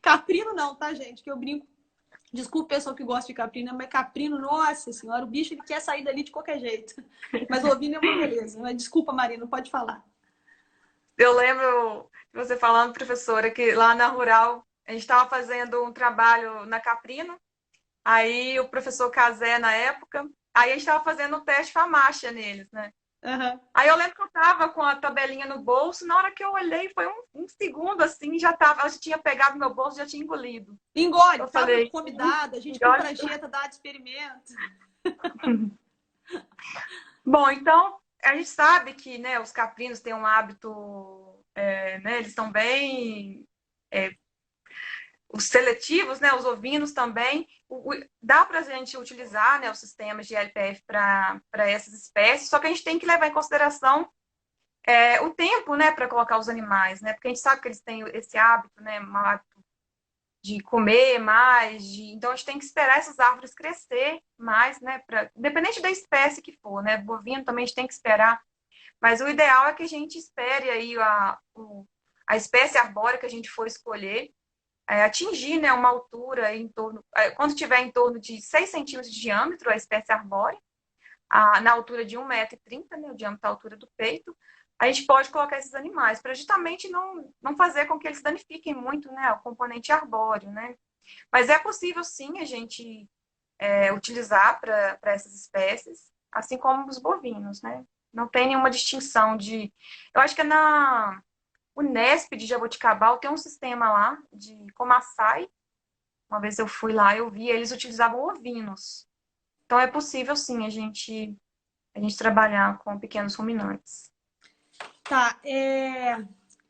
Speaker 1: Caprino não, tá, gente? Que eu brinco. Desculpa o pessoal que gosta de caprino, mas caprino, nossa senhora, o bicho ele quer sair dali de qualquer jeito. Mas o ovino é uma beleza. Mas desculpa, Marina, pode falar.
Speaker 2: Eu lembro de você falando, professora, que lá na Rural a gente estava fazendo um trabalho na Caprino, aí o professor Casé, na época, aí a gente estava fazendo o teste FAMACHA neles, né?
Speaker 1: Uhum.
Speaker 2: Aí eu lembro que eu tava com a tabelinha no bolso, na hora que eu olhei, foi um segundo assim, ela já tinha pegado meu bolso, já tinha engolido.
Speaker 1: Engole,
Speaker 2: Eu
Speaker 1: fala
Speaker 2: falei,
Speaker 1: comidada, a gente
Speaker 2: engole.
Speaker 1: compra jeta, dá de experimento.
Speaker 2: Bom, então, a gente sabe que, né, os caprinos têm um hábito, né, eles são bem os seletivos, né, os ovinos também, dá para a gente utilizar, né, os sistemas de LPF para essas espécies, só que a gente tem que levar em consideração o tempo, né, para colocar os animais, né, porque a gente sabe que eles têm esse hábito, né, um hábito de comer mais, então a gente tem que esperar essas árvores crescer mais, né, independente da espécie que for, né, bovino também a gente tem que esperar, mas o ideal é que a gente espere aí a espécie arbórea que a gente for escolher, atingir, né, uma altura em torno, quando tiver em torno de 6 centímetros de diâmetro, a espécie arbórea, na altura de 1,30 m, né, o diâmetro da altura do peito, a gente pode colocar esses animais, para justamente não fazer com que eles danifiquem muito, né, o componente arbóreo, né. Mas é possível, sim, a gente utilizar para essas espécies, assim como os bovinos, né. Não tem nenhuma distinção de... Eu acho que na Unesp de Jaboticabal tem um sistema lá de Comaçai. Uma vez eu fui lá, eu vi, eles utilizavam ovinos. Então é possível, sim, a gente trabalhar com pequenos ruminantes.
Speaker 1: Tá,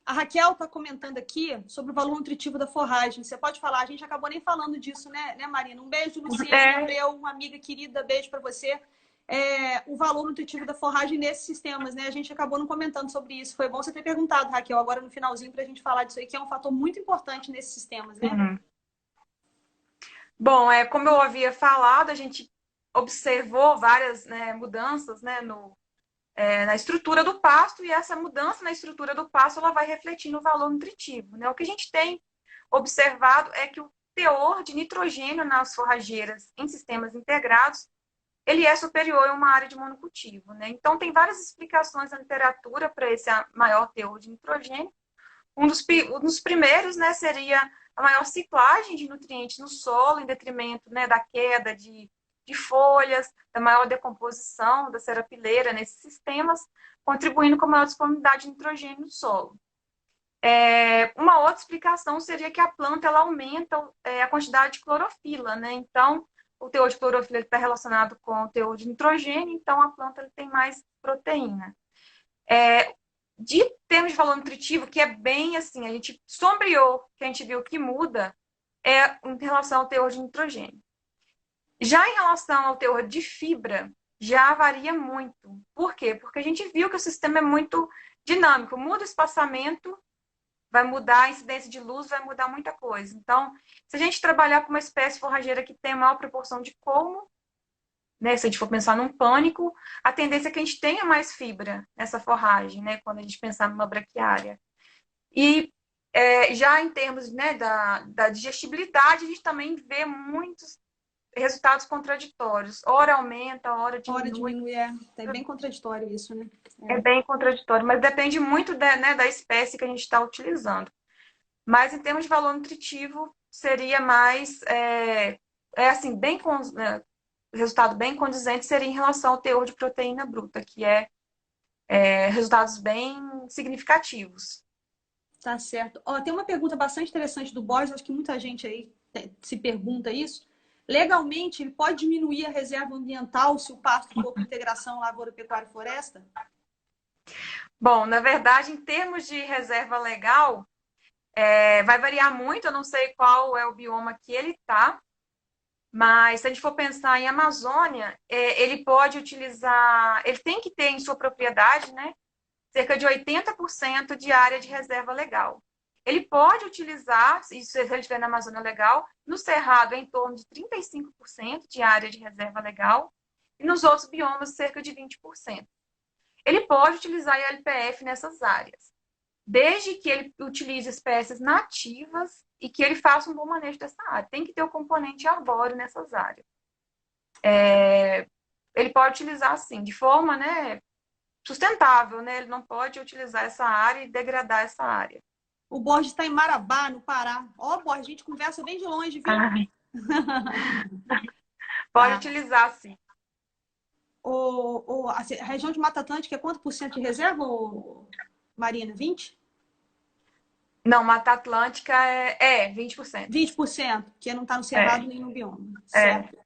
Speaker 1: a Raquel está comentando aqui sobre o valor nutritivo da forragem. Você pode falar, a gente acabou nem falando disso, né, Marina? Um beijo, Luciana Abreu, uma amiga querida, beijo para você. O valor nutritivo da forragem nesses sistemas, né? A gente acabou não comentando sobre isso. Foi bom você ter perguntado, Raquel, agora no finalzinho, para a gente falar disso aí, que é um fator muito importante nesses sistemas, né?
Speaker 2: Uhum. Bom, como eu havia falado, a gente observou várias, né, mudanças, né, na estrutura do pasto, e essa mudança na estrutura do pasto ela vai refletir no valor nutritivo, né? O que a gente tem observado é que o teor de nitrogênio nas forrageiras em sistemas integrados ele é superior a uma área de monocultivo, né? Então, tem várias explicações na literatura para esse maior teor de nitrogênio. Um dos primeiros, né, seria a maior ciclagem de nutrientes no solo, em detrimento, né, da queda de de folhas, da maior decomposição da serapileira nesses sistemas, contribuindo com a maior disponibilidade de nitrogênio no solo. Uma outra explicação seria que a planta ela aumenta a quantidade de clorofila, né? Então, o teor de clorofila está relacionado com o teor de nitrogênio, então a planta ele tem mais proteína. De termos de valor nutritivo, que é bem assim, a gente sombreou, que a gente viu que muda, em relação ao teor de nitrogênio. Já em relação ao teor de fibra, já varia muito. Por quê? Porque a gente viu que o sistema é muito dinâmico. Muda o espaçamento, vai mudar a incidência de luz, vai mudar muita coisa. Então, se a gente trabalhar com uma espécie forrageira que tem maior proporção de colmo, né, se a gente for pensar num pânico, a tendência é que a gente tenha mais fibra nessa forragem, né, quando a gente pensar numa braquiária. E já em termos, né, da digestibilidade, a gente também vê muitos resultados contraditórios. Ora aumenta, ora diminui.
Speaker 1: Ora diminui, é bem contraditório isso, né?
Speaker 2: É bem contraditório, mas depende muito da espécie que a gente está utilizando. Mas em termos de valor nutritivo, seria mais, assim, resultado bem condizente seria em relação ao teor de proteína bruta, que resultados bem significativos.
Speaker 1: Tá certo. Ó, tem uma pergunta bastante interessante do Borges, acho que muita gente aí se pergunta isso. Legalmente, ele pode diminuir a reserva ambiental se o pasto for por integração lavoura, pecuária e floresta?
Speaker 2: Bom, na verdade, em termos de reserva legal, vai variar muito, eu não sei qual é o bioma que ele está, mas se a gente for pensar em Amazônia, ele pode utilizar, ele tem que ter em sua propriedade, né, cerca de 80% de área de reserva legal. Ele pode utilizar, isso se ele estiver na Amazônia legal, no Cerrado em torno de 35% de área de reserva legal e nos outros biomas cerca de 20%. Ele pode utilizar ILPF nessas áreas, desde que ele utilize espécies nativas e que ele faça um bom manejo dessa área. Tem que ter o componente arbóreo nessas áreas. Ele pode utilizar, assim, de forma, né, sustentável, né? Ele não pode utilizar essa área e degradar essa área.
Speaker 1: O Borges está em Marabá, no Pará. Ó, Borges, a gente conversa bem de longe, viu?
Speaker 2: Pode utilizar, sim.
Speaker 1: A região de Mata Atlântica é quanto por cento de reserva, Marina? 20%?
Speaker 2: Não, Mata Atlântica é 20%.
Speaker 1: 20%, que não está no Cerrado nem no bioma. Certo.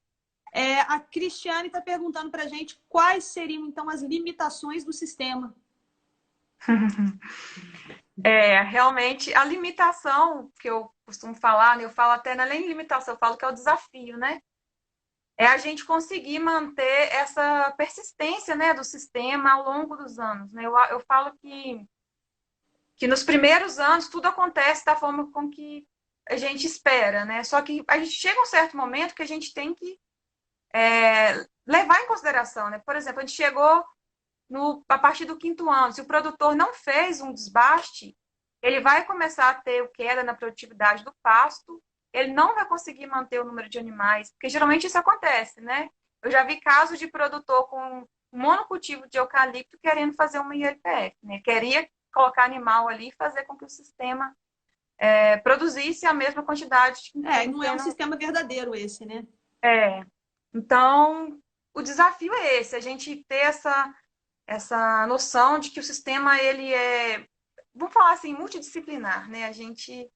Speaker 1: A Cristiane está perguntando para a gente quais seriam, então, as limitações do sistema.
Speaker 2: Realmente, a limitação que eu costumo falar, né, eu falo até não é nem limitação, eu falo que é o desafio, né? É a gente conseguir manter essa persistência, né, do sistema ao longo dos anos, né? Eu falo que nos primeiros anos tudo acontece da forma com que a gente espera, né? Só que a gente chega a um certo momento que a gente tem que levar em consideração, né? Por exemplo, a gente chegou a partir do 5º ano, se o produtor não fez um desbaste, ele vai começar a ter queda na produtividade do pasto, ele não vai conseguir manter o número de animais, porque geralmente isso acontece, né? Eu já vi casos de produtor com monocultivo de eucalipto querendo fazer uma ILPF, né? Queria colocar animal ali e fazer com que o sistema produzisse a mesma quantidade.
Speaker 1: Não é um sistema verdadeiro esse, né?
Speaker 2: Então, o desafio é esse, a gente ter essa noção de que o sistema, ele vamos falar assim, multidisciplinar, né? A gente,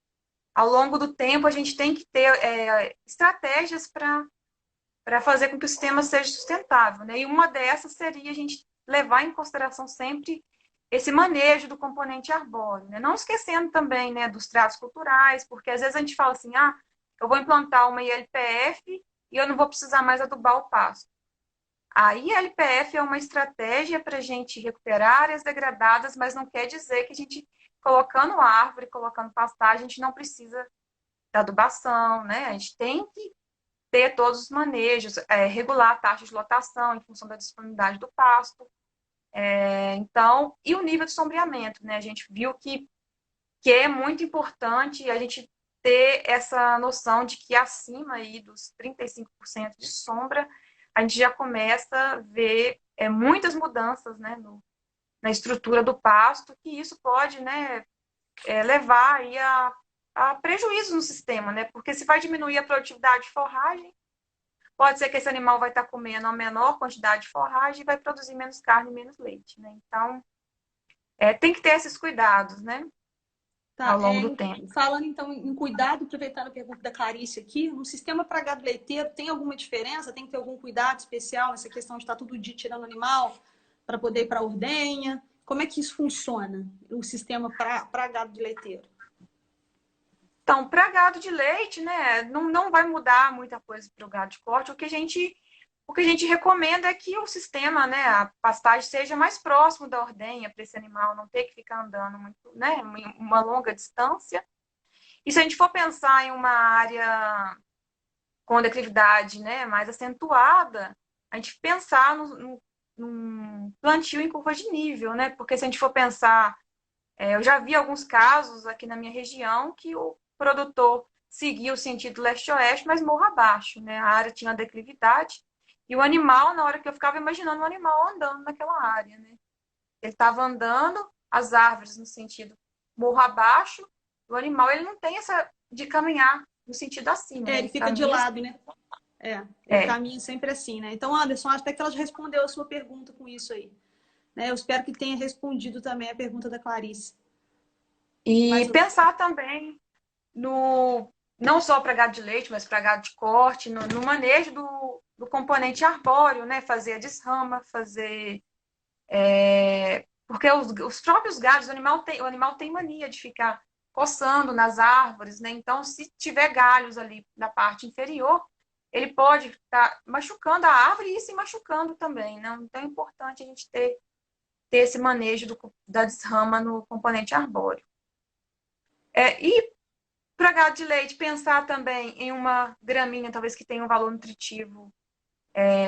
Speaker 2: ao longo do tempo, a gente tem que ter estratégias para fazer com que o sistema seja sustentável, né? E uma dessas seria a gente levar em consideração sempre esse manejo do componente arbóreo, né? Não esquecendo também, né, dos tratos culturais, porque às vezes a gente fala assim, eu vou implantar uma ILPF e eu não vou precisar mais adubar o pasto. A ILPF é uma estratégia para a gente recuperar áreas degradadas, mas não quer dizer que a gente, colocando árvore, colocando pastagem, a gente não precisa da adubação, né? A gente tem que ter todos os manejos, regular a taxa de lotação em função da disponibilidade do pasto. Então, e o nível de sombreamento, né? A gente viu que é muito importante a gente ter essa noção de que acima aí dos 35% de sombra, a gente já começa a ver muitas mudanças, né, na estrutura do pasto, que isso pode, né, levar aí a prejuízo no sistema, né? Porque se vai diminuir a produtividade de forragem, pode ser que esse animal vai estar comendo a menor quantidade de forragem e vai produzir menos carne e menos leite, né? Então, tem que ter esses cuidados, né?
Speaker 1: Tá,
Speaker 2: Ao longo do tempo.
Speaker 1: falando então em cuidado, aproveitando a pergunta da Clarice aqui, no sistema para gado leiteiro tem alguma diferença? Tem que ter algum cuidado especial nessa questão de estar todo dia tirando animal para poder ir para a ordenha? Como é que isso funciona, o sistema para gado de leiteiro?
Speaker 2: Então, para gado de leite, né, não vai mudar muita coisa para o gado de corte. O que a gente recomenda é que o sistema, né, a pastagem seja mais próximo da ordenha para esse animal não ter que ficar andando muito, né, uma longa distância. E se a gente for pensar em uma área com declividade, né, mais acentuada, a gente pensar num plantio em curva de nível, né? Porque se a gente for pensar, eu já vi alguns casos aqui na minha região que o produtor seguia o sentido leste-oeste, mas morro abaixo, né? A área tinha declividade e o animal, na hora que eu ficava imaginando o animal andando naquela área, né? Ele estava andando, as árvores no sentido morro abaixo, o animal ele não tem essa de caminhar no sentido acima, né?
Speaker 1: Ele fica de lado, né? Ele caminha sempre assim, né? Então, Anderson, acho até que ela já respondeu a sua pergunta com isso aí. Né? Eu espero que tenha respondido também a pergunta da Clarice.
Speaker 2: E pensar também não só para gado de leite, mas para gado de corte, no manejo do componente arbóreo, né? Fazer a desrama, porque os próprios gados, o animal tem mania de ficar coçando nas árvores, né? Então, se tiver galhos ali na parte inferior, ele pode estar machucando a árvore e se machucando também, né? Então, é importante a gente ter esse manejo da desrama no componente arbóreo. E para gado de leite, pensar também em uma gramínea, talvez que tenha um valor nutritivo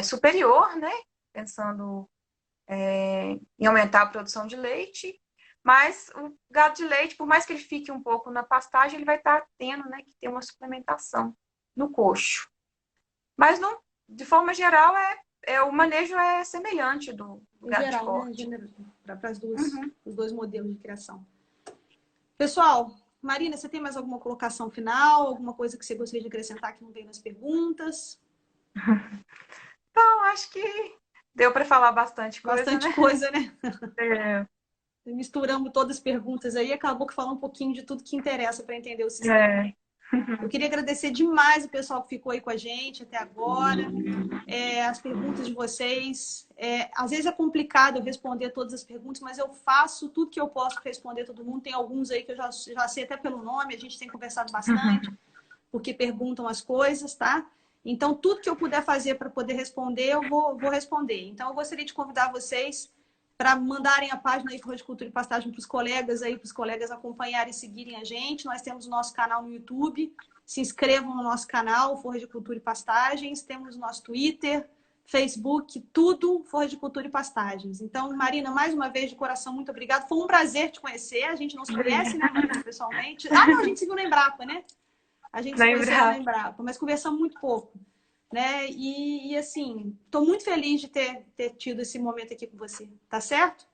Speaker 2: superior, né? Pensando em aumentar a produção de leite. Mas o gado de leite, por mais que ele fique um pouco na pastagem, ele vai estar tendo, né, que ter uma suplementação no coxo. Mas, de forma geral, o manejo é semelhante do gado de corte.
Speaker 1: Né? Para os dois modelos de criação. Pessoal, Marina, você tem mais alguma colocação final? Alguma coisa que você gostaria de acrescentar que não veio nas perguntas?
Speaker 2: Então, acho que deu para falar bastante coisa,
Speaker 1: Bastante coisa, né? Misturamos todas as perguntas aí e acabou que falou um pouquinho de tudo que interessa para entender o sistema. Eu queria agradecer demais o pessoal que ficou aí com a gente até agora. As perguntas de vocês. Às vezes é complicado eu responder todas as perguntas, mas eu faço tudo que eu posso para responder todo mundo. Tem alguns aí que eu já sei até pelo nome, a gente tem conversado bastante, porque perguntam as coisas, tá? Então, tudo que eu puder fazer para poder responder, eu vou responder. Então, eu gostaria de convidar vocês para mandarem a página aí Forra de Cultura e Pastagem para os colegas acompanharem e seguirem a gente. Nós temos o nosso canal no YouTube. Se inscrevam no nosso canal, Forra de Cultura e Pastagens. Temos o nosso Twitter, Facebook, tudo Forra de Cultura e Pastagens. Então, Marina, mais uma vez, de coração, muito obrigada. Foi um prazer te conhecer. A gente não se conhece, né, Marina, pessoalmente? Não, a gente se viu na Embrapa, né? A gente se conheceu na Embrapa, mas conversamos muito pouco. Né? E assim, estou muito feliz de ter tido esse momento aqui com você, tá certo?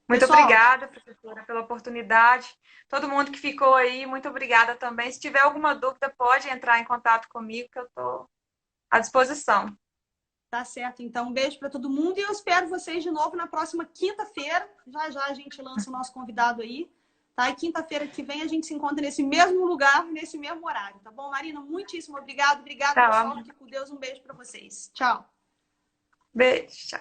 Speaker 2: Muito obrigada, professora, pela oportunidade. Todo mundo que ficou aí, muito obrigada também. Se tiver alguma dúvida, pode entrar em contato comigo, que eu estou à disposição.
Speaker 1: Tá certo, então um beijo para todo mundo e eu espero vocês de novo na próxima quinta-feira. Já a gente lança o nosso convidado aí. Tá? E quinta-feira que vem a gente se encontra nesse mesmo lugar, nesse mesmo horário, tá bom, Marina? Muitíssimo obrigada, pessoal. Fique com Deus, um beijo para vocês. Tchau.
Speaker 2: Beijo, tchau.